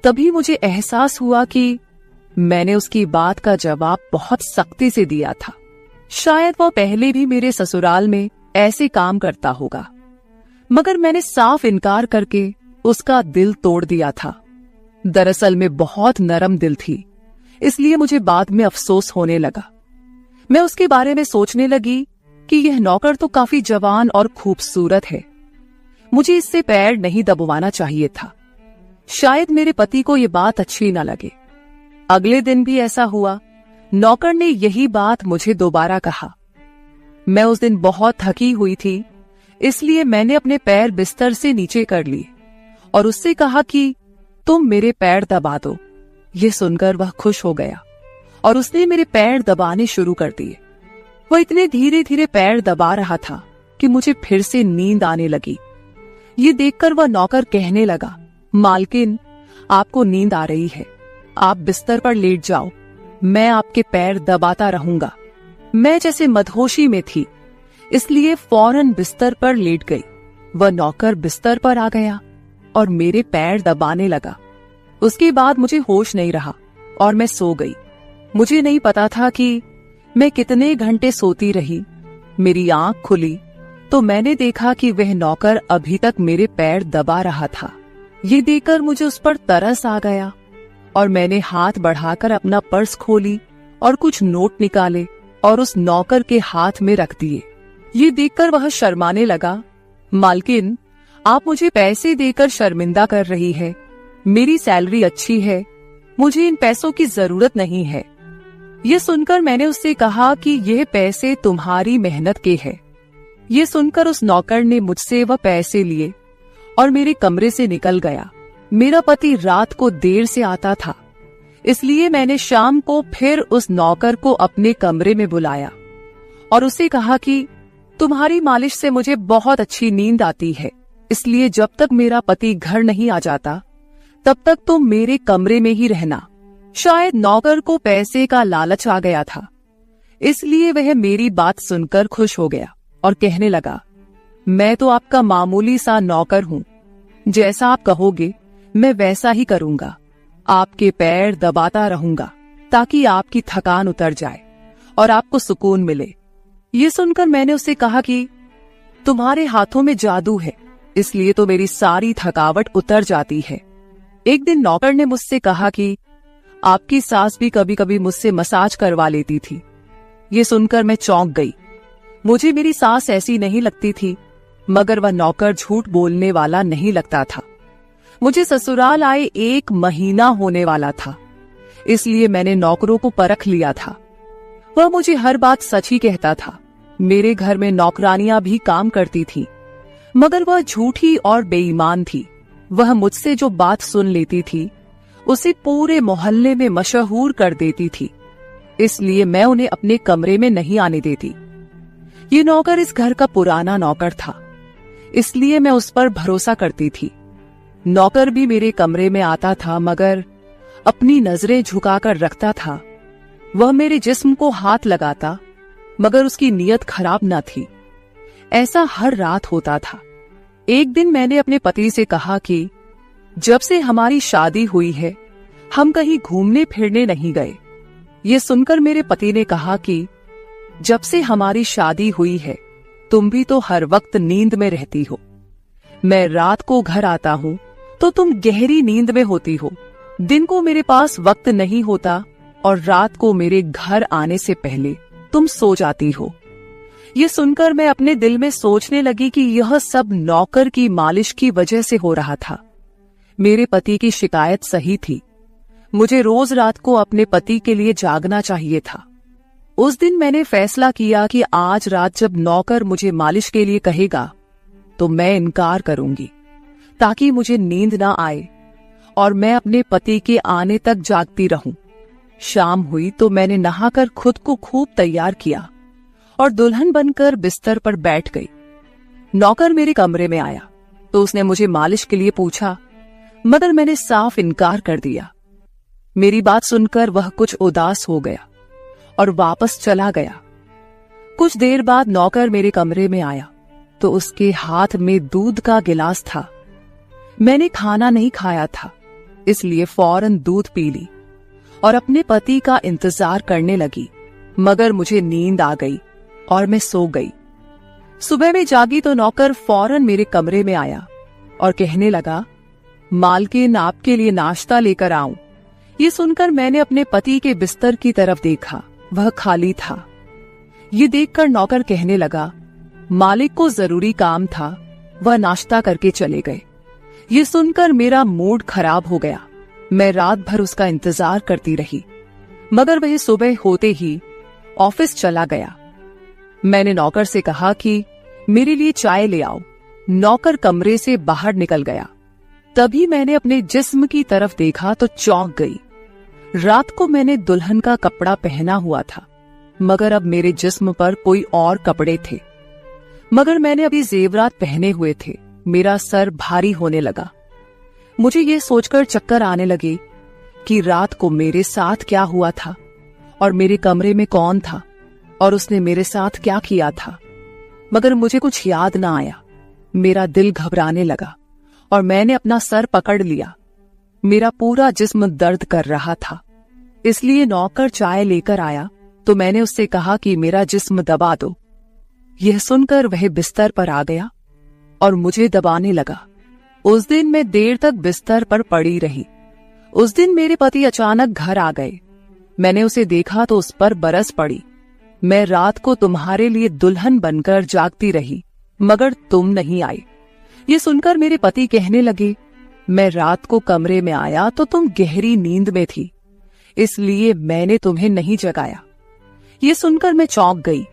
तभी मुझे एहसास हुआ कि मैंने उसकी बात का जवाब बहुत सख्ती से दिया था। शायद वह पहले भी मेरे ससुराल में ऐसे काम करता होगा, मगर मैंने साफ इनकार करके उसका दिल तोड़ दिया था। दरअसल मैं बहुत नरम दिल थी, इसलिए मुझे बाद में अफसोस होने लगा। मैं उसके बारे में सोचने लगी कि यह नौकर तो काफी जवान और खूबसूरत है, मुझे इससे पैर नहीं दबवाना चाहिए था। शायद मेरे पति को यह बात अच्छी न लगे। अगले दिन भी ऐसा हुआ। नौकर ने यही बात मुझे दोबारा कहा। मैं उस दिन बहुत थकी हुई थी, इसलिए मैंने अपने पैर बिस्तर से नीचे कर लिए और उससे कहा कि तुम मेरे पैर दबा दो। यह सुनकर वह खुश हो गया और उसने मेरे पैर दबाने शुरू कर दिए। वह इतने धीरे धीरे पैर दबा रहा था कि मुझे फिर से नींद आने लगी। ये देखकर वह नौकर कहने लगा, मालकिन, आपको नींद आ रही है, आप बिस्तर पर लेट जाओ। मैं आपके पैर दबाता रहूंगा। मैं जैसे मदहोशी में थी, इसलिए फौरन बिस्तर पर लेट गई। वह नौकर बिस्तर पर आ गया और मेरे पैर दबाने लगा। उसके बाद मुझे होश नहीं रहा और मैं सो गई। मुझे नहीं पता था कि मैं कितने घंटे सोती रही। मेरी आंख खुली तो मैंने देखा कि वह नौकर अभी तक मेरे पैर दबा रहा था। ये देखकर मुझे उस पर तरस आ गया और मैंने हाथ बढ़ाकर अपना पर्स खोली और कुछ नोट निकाले और उस नौकर के हाथ में रख दिए। ये देखकर वह शर्माने लगा। मालकिन, आप मुझे पैसे देकर शर्मिंदा कर रही है। मेरी सैलरी अच्छी है, मुझे इन पैसों की जरूरत नहीं है। ये सुनकर मैंने उससे कहा कि यह पैसे तुम्हारी मेहनत के हैं। ये सुनकर उस नौकर ने मुझसे वह पैसे लिए और मेरे कमरे से निकल गया। मेरा पति रात को देर से आता था, इसलिए मैंने शाम को फिर उस नौकर को अपने कमरे में बुलाया और उसे कहा कि तुम्हारी मालिश से मुझे बहुत अच्छी नींद आती है, इसलिए जब तक मेरा पति घर नहीं आ जाता तब तक तुम मेरे कमरे में ही रहना। शायद नौकर को पैसे का लालच आ गया था, इसलिए वह मेरी बात सुनकर खुश हो गया और कहने लगा, मैं तो आपका मामूली सा नौकर हूँ, जैसा आप कहोगे मैं वैसा ही करूंगा। आपके पैर दबाता रहूंगा ताकि आपकी थकान उतर जाए और आपको सुकून मिले। ये सुनकर मैंने उससे कहा कि तुम्हारे हाथों में जादू है, इसलिए तो मेरी सारी थकावट उतर जाती है। एक दिन नौकर ने मुझसे कहा कि आपकी सास भी कभी कभी मुझसे मसाज करवा लेती थी। ये सुनकर मैं चौंक गई। मुझे मेरी सास ऐसी नहीं लगती थी, मगर वह नौकर झूठ बोलने वाला नहीं लगता था। मुझे ससुराल आए 1 महीना होने वाला था, इसलिए मैंने नौकरों को परख लिया था। वह मुझे हर बात सच ही कहता था। मेरे घर में नौकरानियां भी काम करती थी, मगर वह झूठी और बेईमान थी। वह मुझसे जो बात सुन लेती थी उसे पूरे मोहल्ले में मशहूर कर देती थी, इसलिए मैं उन्हें अपने कमरे में नहीं आने देती। ये नौकर इस घर का पुराना नौकर था, इसलिए मैं उस पर भरोसा करती थी। नौकर भी मेरे कमरे में आता था, मगर अपनी नजरें झुकाकर रखता था। वह मेरे जिस्म को हाथ लगाता, मगर उसकी नीयत खराब न थी। ऐसा हर रात होता था। एक दिन मैंने अपने पति से कहा कि जब से हमारी शादी हुई है हम कहीं घूमने फिरने नहीं गए। ये सुनकर मेरे पति ने कहा कि जब से हमारी शादी हुई है तुम भी तो हर वक्त नींद में रहती हो। मैं रात को घर आता हूँ तो तुम गहरी नींद में होती हो। दिन को मेरे पास वक्त नहीं होता और रात को मेरे घर आने से पहले तुम सो जाती हो। ये सुनकर मैं अपने दिल में सोचने लगी कि यह सब नौकर की मालिश की वजह से हो रहा था। मेरे पति की शिकायत सही थी। मुझे रोज रात को अपने पति के लिए जागना चाहिए था। उस दिन मैंने फैसला किया कि आज रात जब नौकर मुझे मालिश के लिए कहेगा तो मैं इनकार करूंगी, ताकि मुझे नींद ना आए और मैं अपने पति के आने तक जागती रहूं। शाम हुई तो मैंने नहाकर खुद को खूब तैयार किया और दुल्हन बनकर बिस्तर पर बैठ गई। नौकर मेरे कमरे में आया तो उसने मुझे मालिश के लिए पूछा, मगर मैंने साफ इनकार कर दिया। मेरी बात सुनकर वह कुछ उदास हो गया और वापस चला गया। कुछ देर बाद नौकर मेरे कमरे में आया तो उसके हाथ में दूध का गिलास था। मैंने खाना नहीं खाया था, इसलिए फौरन दूध पी ली और अपने पति का इंतजार करने लगी, मगर मुझे नींद आ गई और मैं सो गई। सुबह में जागी तो नौकर फौरन मेरे कमरे में आया और कहने लगा, मालकिन आपके लिए नाश्ता लेकर आऊं। ये सुनकर मैंने अपने पति के बिस्तर की तरफ देखा, वह खाली था। ये देखकर नौकर कहने लगा, मालिक को जरूरी काम था, वह नाश्ता करके चले गए। ये सुनकर मेरा मूड खराब हो गया। मैं रात भर उसका इंतजार करती रही, मगर वह सुबह होते ही ऑफिस चला गया। मैंने नौकर से कहा कि मेरे लिए चाय ले आओ। नौकर कमरे से बाहर निकल गया। तभी मैंने अपने जिस्म की तरफ देखा तो चौंक गई। रात को मैंने दुल्हन का कपड़ा पहना हुआ था, मगर अब मेरे जिस्म पर कोई और कपड़े थे। मगर मैंने अभी जेवरात पहने हुए थे। मेरा सर भारी होने लगा। मुझे ये सोचकर चक्कर आने लगे कि रात को मेरे साथ क्या हुआ था। और मेरे कमरे में कौन था और उसने मेरे साथ क्या किया था, मगर मुझे कुछ याद ना आया। मेरा दिल घबराने लगा और मैंने अपना सर पकड़ लिया। मेरा पूरा जिस्म दर्द कर रहा था, इसलिए नौकर चाय लेकर आया तो मैंने उससे कहा कि मेरा जिस्म दबा दो। यह सुनकर वह बिस्तर पर आ गया और मुझे दबाने लगा। उस दिन मैं देर तक बिस्तर पर पड़ी रही। उस दिन मेरे पति अचानक घर आ गए। मैंने उसे देखा तो उस पर बरस पड़ी। मैं रात को तुम्हारे लिए दुल्हन बनकर जागती रही, मगर तुम नहीं आई। ये सुनकर मेरे पति कहने लगे, मैं रात को कमरे में आया तो तुम गहरी नींद में थी, इसलिए मैंने तुम्हें नहीं जगाया। ये सुनकर मैं चौंक गई,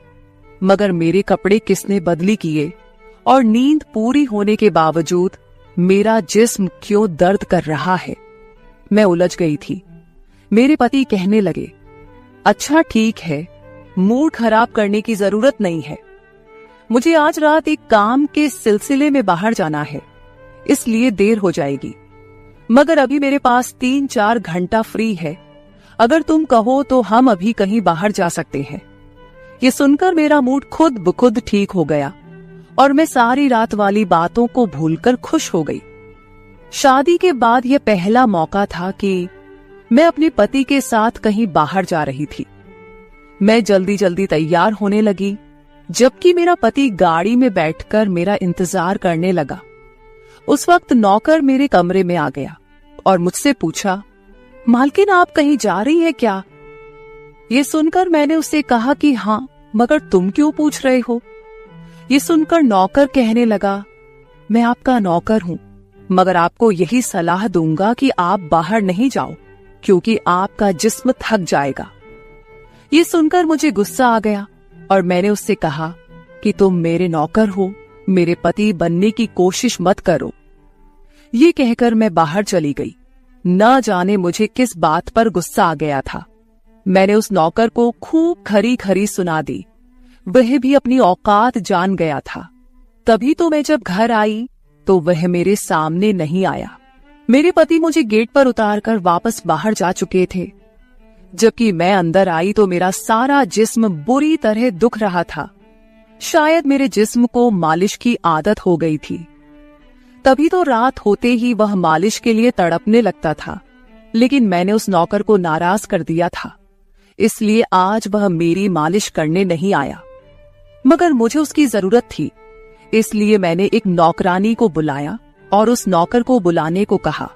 मगर मेरे कपड़े किसने बदली किए और नींद पूरी होने के बावजूद मेरा जिस्म क्यों दर्द कर रहा है। मैं उलझ गई थी। मेरे पति कहने लगे, अच्छा ठीक है, मूड खराब करने की जरूरत नहीं है। मुझे आज रात एक काम के सिलसिले में बाहर जाना है, इसलिए देर हो जाएगी, मगर अभी मेरे पास 3-4 घंटा फ्री है। अगर तुम कहो तो हम अभी कहीं बाहर जा सकते हैं। ये सुनकर मेरा मूड खुद ब खुद ठीक हो गया और मैं सारी रात वाली बातों को भूलकर खुश हो गई। शादी के बाद यह पहला मौका था कि मैं अपने पति के साथ कहीं बाहर जा रही थी। मैं जल्दी जल्दी तैयार होने लगी, जबकि मेरा पति गाड़ी में बैठकर मेरा इंतजार करने लगा। उस वक्त नौकर मेरे कमरे में आ गया और मुझसे पूछा, मालकिन आप कहीं जा रही हैं क्या? ये सुनकर मैंने उससे कहा कि हाँ, मगर तुम क्यों पूछ रहे हो? ये सुनकर नौकर कहने लगा, मैं आपका नौकर हूं, मगर आपको यही सलाह दूंगा कि आप बाहर नहीं जाओ, क्योंकि आपका जिस्म थक जाएगा। ये सुनकर मुझे गुस्सा आ गया और मैंने उससे कहा कि तुम मेरे नौकर हो, मेरे पति बनने की कोशिश मत करो। ये कहकर मैं बाहर चली गई। न जाने मुझे किस बात पर गुस्सा आ गया था। मैंने उस नौकर को खूब खरी खरी सुना दी। वह भी अपनी औकात जान गया था। तभी तो मैं जब घर आई तो वह मेरे सामने नहीं आया। मेरे पति मुझे गेट पर उतारकर वापस बाहर जा चुके थे। जबकि मैं अंदर आई तो मेरा सारा जिस्म बुरी तरह दुख रहा था। शायद मेरे जिस्म को मालिश की आदत हो गई थी। तभी तो रात होते ही वह मालिश के लिए तड़पने लगता था, लेकिन मैंने उस नौकर को नाराज कर दिया था, इसलिए आज वह मेरी मालिश करने नहीं आया। मगर मुझे उसकी जरूरत थी, इसलिए मैंने एक नौकरानी को बुलाया और उस नौकर को बुलाने को कहा।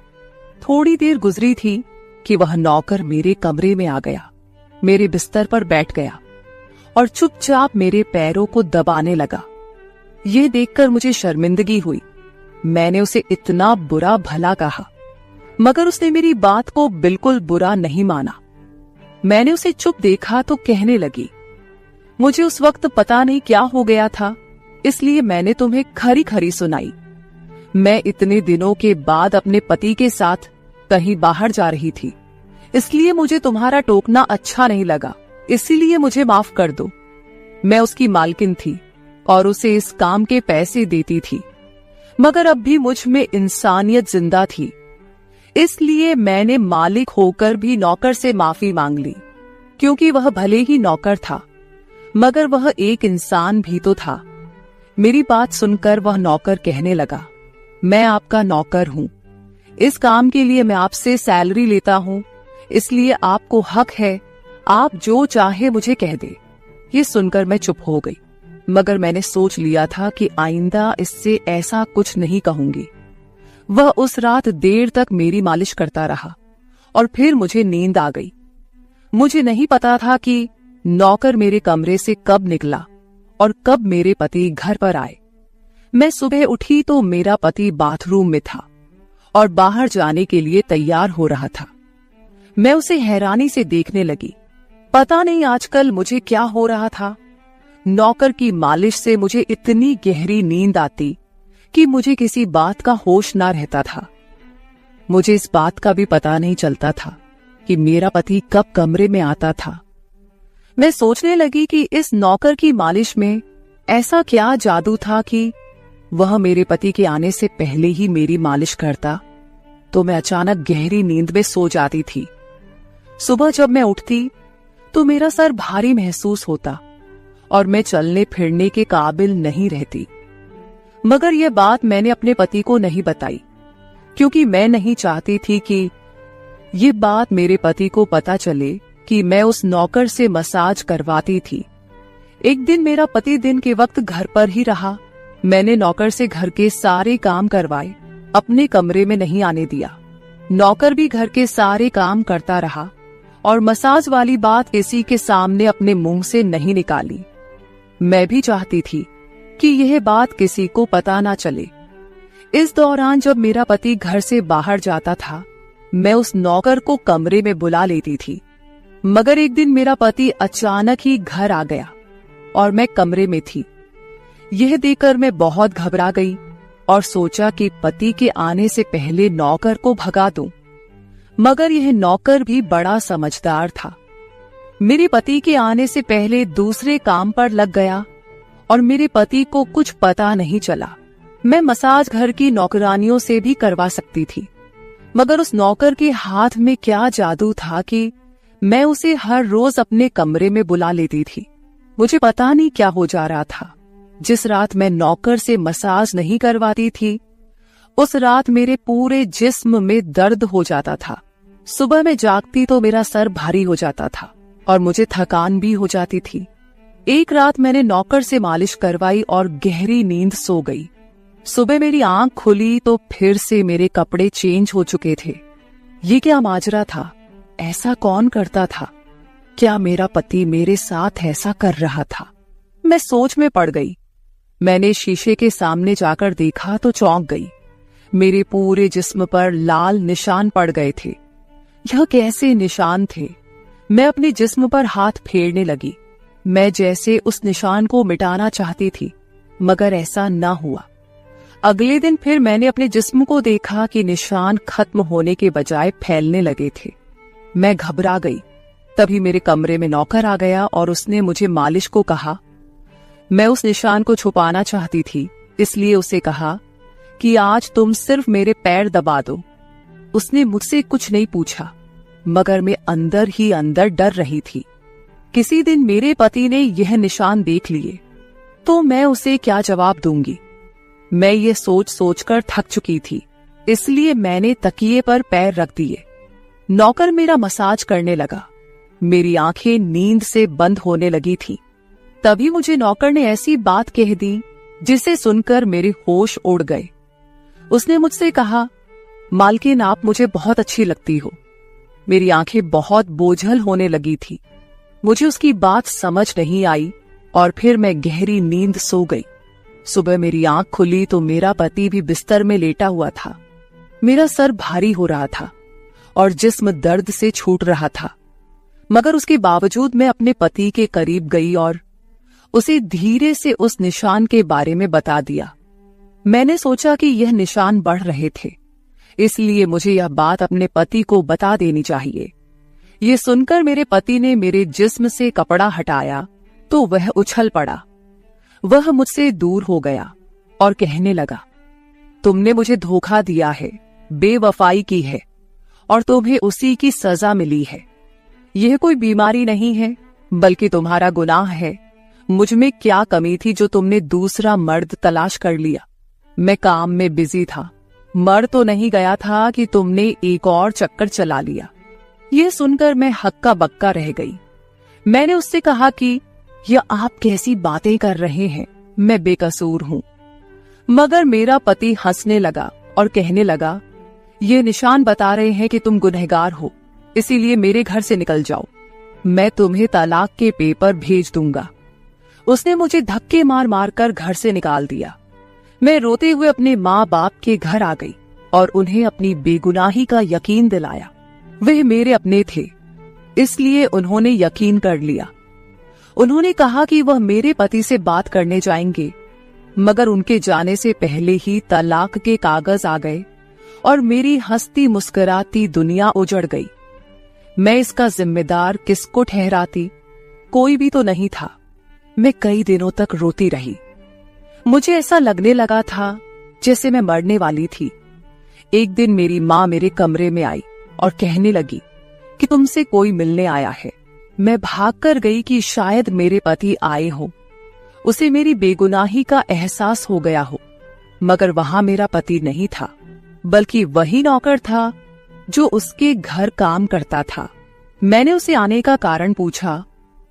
थोड़ी देर गुजरी थी कि वह नौकर मेरे कमरे में आ गया, मेरे बिस्तर पर बैठ गया और चुपचाप मेरे पैरों को दबाने लगा। ये देखकर मुझे शर्मिंदगी हुई। मैंने उसे इतना बुरा भला कहा, मगर उसने मेरी बात को बिल्कुल बुरा नहीं माना। मैंने उसे चुप देखा तो कहने लगी, मुझे उस वक्त पता नहीं क्या हो गया था, इसलिए मैंने तुम्हें खरी खरी सुनाई। मैं इतने दिनों के बाद अपने पति के साथ कहीं बाहर जा रही थी, इसलिए मुझे तुम्हारा टोकना अच्छा नहीं लगा, इसीलिए मुझे माफ कर दो। मैं उसकी मालकिन थी और उसे इस काम के पैसे देती थी, मगर अब भी मुझ में इंसानियत जिंदा थी, इसलिए मैंने मालिक होकर भी नौकर से माफी मांग ली, क्योंकि वह भले ही नौकर था, मगर वह एक इंसान भी तो था। मेरी बात सुनकर वह नौकर कहने लगा, मैं आपका नौकर हूं, इस काम के लिए मैं आपसे सैलरी लेता हूं, इसलिए आपको हक है, आप जो चाहे मुझे कह दे। ये सुनकर मैं चुप हो गई, मगर मैंने सोच लिया था कि आइंदा इससे ऐसा कुछ नहीं कहूंगी। वह उस रात देर तक मेरी मालिश करता रहा और फिर मुझे नींद आ गई। मुझे नहीं पता था कि नौकर मेरे कमरे से कब निकला और कब मेरे पति घर पर आए। मैं सुबह उठी तो मेरा पति बाथरूम में था और बाहर जाने के लिए तैयार हो रहा था। मैं उसे हैरानी से देखने लगी। पता नहीं आजकल मुझे क्या हो रहा था। नौकर की मालिश से मुझे इतनी गहरी नींद आती कि मुझे किसी बात का होश ना रहता था। मुझे इस बात का भी पता नहीं चलता था कि मेरा पति कब कमरे में आता था। मैं सोचने लगी कि इस नौकर की मालिश में ऐसा क्या जादू था कि वह मेरे पति के आने से पहले ही मेरी मालिश करता, तो मैं अचानक गहरी नींद में सो जाती थी। सुबह जब मैं उठती तो मेरा सर भारी महसूस होता और मैं चलने फिरने के काबिल नहीं रहती। मगर यह बात मैंने अपने पति को नहीं बताई, क्योंकि मैं नहीं चाहती थी कि ये बात मेरे पति को पता चले कि मैं उस नौकर से मसाज करवाती थी। एक दिन मेरा पति दिन के वक्त घर पर ही रहा। मैंने नौकर से घर के सारे काम करवाए, अपने कमरे में नहीं आने दिया। नौकर भी घर के सारे काम करता रहा और मसाज वाली बात किसी के सामने अपने मुंह से नहीं निकाली। मैं भी चाहती थी कि यह बात किसी को पता ना चले। इस दौरान जब मेरा पति घर से बाहर जाता था, मैं उस नौकर को कमरे में बुला लेती थी। मगर एक दिन मेरा पति अचानक ही घर आ गया और मैं कमरे में थी। यह देखकर मैं बहुत घबरा गई और सोचा कि पति के आने से पहले नौकर को भगा दूं। मगर यह नौकर भी बड़ा समझदार था। मेरे पति के आने से पहले दूसरे काम पर लग गया और मेरे पति को कुछ पता नहीं चला। मैं मसाज घर की नौकरानियों से भी करवा सकती थी, मगर उस नौकर के हाथ में क्या जादू था कि मैं उसे हर रोज अपने कमरे में बुला लेती थी। मुझे पता नहीं क्या हो जा रहा था। जिस रात मैं नौकर से मसाज नहीं करवाती थी, उस रात मेरे पूरे जिस्म में दर्द हो जाता था। सुबह में जागती तो मेरा सर भारी हो जाता था और मुझे थकान भी हो जाती थी। एक रात मैंने नौकर से मालिश करवाई और गहरी नींद सो गई। सुबह मेरी आंख खुली तो फिर से मेरे कपड़े चेंज हो चुके थे। ये क्या माजरा था? ऐसा कौन करता था? क्या मेरा पति मेरे साथ ऐसा कर रहा था? मैं सोच में पड़ गई। मैंने शीशे के सामने जाकर देखा तो चौंक गई। मेरे पूरे जिस्म पर लाल निशान पड़ गए थे। यह कैसे निशान थे? मैं अपने जिस्म पर हाथ फेरने लगी। मैं जैसे उस निशान को मिटाना चाहती थी, मगर ऐसा न हुआ। अगले दिन फिर मैंने अपने जिस्म को देखा कि निशान खत्म होने के बजाय फैलने लगे थे। मैं घबरा गई। तभी मेरे कमरे में नौकर आ गया और उसने मुझे मालिश को कहा। मैं उस निशान को छुपाना चाहती थी, इसलिए उसे कहा कि आज तुम सिर्फ मेरे पैर दबा दो। उसने मुझसे कुछ नहीं पूछा, मगर मैं अंदर ही अंदर डर रही थी। किसी दिन मेरे पति ने यह निशान देख लिए तो मैं उसे क्या जवाब दूंगी। मैं ये सोच सोचकर थक चुकी थी, इसलिए मैंने तकिए पर पैर रख दिए। नौकर मेरा मसाज करने लगा। मेरी आंखें नींद से बंद होने लगी थी। तभी मुझे नौकर ने ऐसी बात कह दी जिसे सुनकर मेरे होश उड़ गए। उसने मुझसे कहा, मालकिन आप मुझे बहुत अच्छी लगती हो। मेरी आंखें बहुत बोझल होने लगी थी। मुझे उसकी बात समझ नहीं आई और फिर मैं गहरी नींद सो गई। सुबह मेरी आंख खुली तो मेरा पति भी बिस्तर में लेटा हुआ था। मेरा सर भारी हो रहा था और जिस्म दर्द से छूट रहा था, मगर उसके बावजूद मैं अपने पति के करीब गई और उसे धीरे से उस निशान के बारे में बता दिया। मैंने सोचा कि यह निशान बढ़ रहे थे, इसलिए मुझे यह बात अपने पति को बता देनी चाहिए। ये सुनकर मेरे पति ने मेरे जिस्म से कपड़ा हटाया तो वह उछल पड़ा। वह मुझसे दूर हो गया और कहने लगा, तुमने मुझे धोखा दिया है, बेवफाई की है और तुम्हें उसी की सजा मिली है। यह कोई बीमारी नहीं है, बल्कि तुम्हारा गुनाह है। मुझ में क्या कमी थी जो तुमने दूसरा मर्द तलाश कर लिया? मैं काम में बिजी था, मर तो नहीं गया था कि तुमने एक और चक्कर चला लिया। यह सुनकर मैं हक्का बक्का रह गई। मैंने उससे कहा कि यह आप कैसी बातें कर रहे हैं, मैं बेकसूर हूं। मगर मेरा पति हंसने लगा और कहने लगा, ये निशान बता रहे हैं कि तुम गुनहगार हो, इसीलिए मेरे घर से निकल जाओ। मैं तुम्हें तलाक के पेपर भेज दूंगा। उसने मुझे धक्के मार मार कर घर से निकाल दिया। मैं रोते हुए अपने माँ बाप के घर आ गई और उन्हें अपनी बेगुनाही का यकीन दिलाया। वे मेरे अपने थे, इसलिए उन्होंने यकीन कर लिया। उन्होंने कहा कि वह मेरे पति से बात करने जाएंगे, मगर उनके जाने से पहले ही तलाक के कागज आ गए और मेरी हंसती मुस्कुराती दुनिया उजड़ गई। मैं इसका जिम्मेदार किसको ठहराती? कोई भी तो नहीं था। मैं कई दिनों तक रोती रही। मुझे ऐसा लगने लगा था जैसे मैं मरने वाली थी। एक दिन मेरी माँ मेरे कमरे में आई और कहने लगी कि तुमसे कोई मिलने आया है। मैं भागकर गई कि शायद मेरे पति आए हों, उसे मेरी बेगुनाही का एहसास हो गया हो। मगर वहां मेरा पति नहीं था, बल्कि वही नौकर था जो उसके घर काम करता था। मैंने उसे आने का कारण पूछा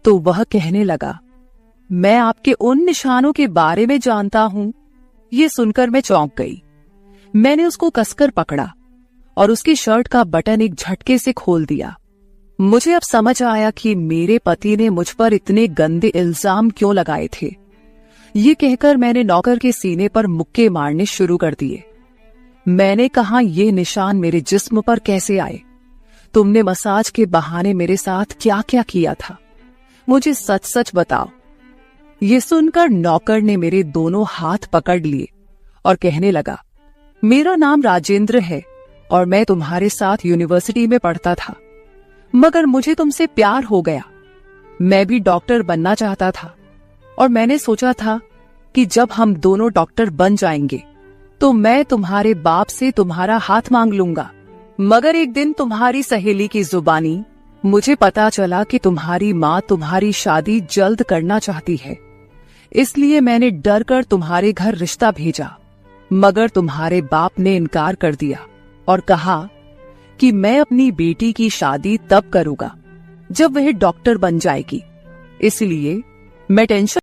तो वह कहने लगा, मैं आपके उन निशानों के बारे में जानता हूं। ये सुनकर मैं चौंक गई। मैंने उसको कसकर पकड़ा और उसकी शर्ट का बटन एक झटके से खोल दिया। मुझे अब समझ आया कि मेरे पति ने मुझ पर इतने गंदे इल्जाम क्यों लगाए थे। ये कहकर मैंने नौकर के सीने पर मुक्के मारने शुरू कर दिए। मैंने कहा, ये निशान मेरे जिस्म पर कैसे आए? तुमने मसाज के बहाने मेरे साथ क्या क्या किया था? मुझे सच सच बताओ। ये सुनकर नौकर ने मेरे दोनों हाथ पकड़ लिए और कहने लगा, मेरा नाम राजेंद्र है और मैं तुम्हारे साथ यूनिवर्सिटी में पढ़ता था, मगर मुझे तुमसे प्यार हो गया। मैं भी डॉक्टर बनना चाहता था और मैंने सोचा था कि जब हम दोनों डॉक्टर बन जाएंगे तो मैं तुम्हारे बाप से तुम्हारा हाथ मांग लूंगा। मगर एक दिन तुम्हारी सहेली की जुबानी मुझे पता चला कि तुम्हारी माँ तुम्हारी शादी जल्द करना चाहती है, इसलिए मैंने डर कर तुम्हारे घर रिश्ता भेजा। मगर तुम्हारे बाप ने इनकार कर दिया और कहा कि मैं अपनी बेटी की शादी तब करूंगा जब वह डॉक्टर बन जाएगी। इसलिए मैं टेंशन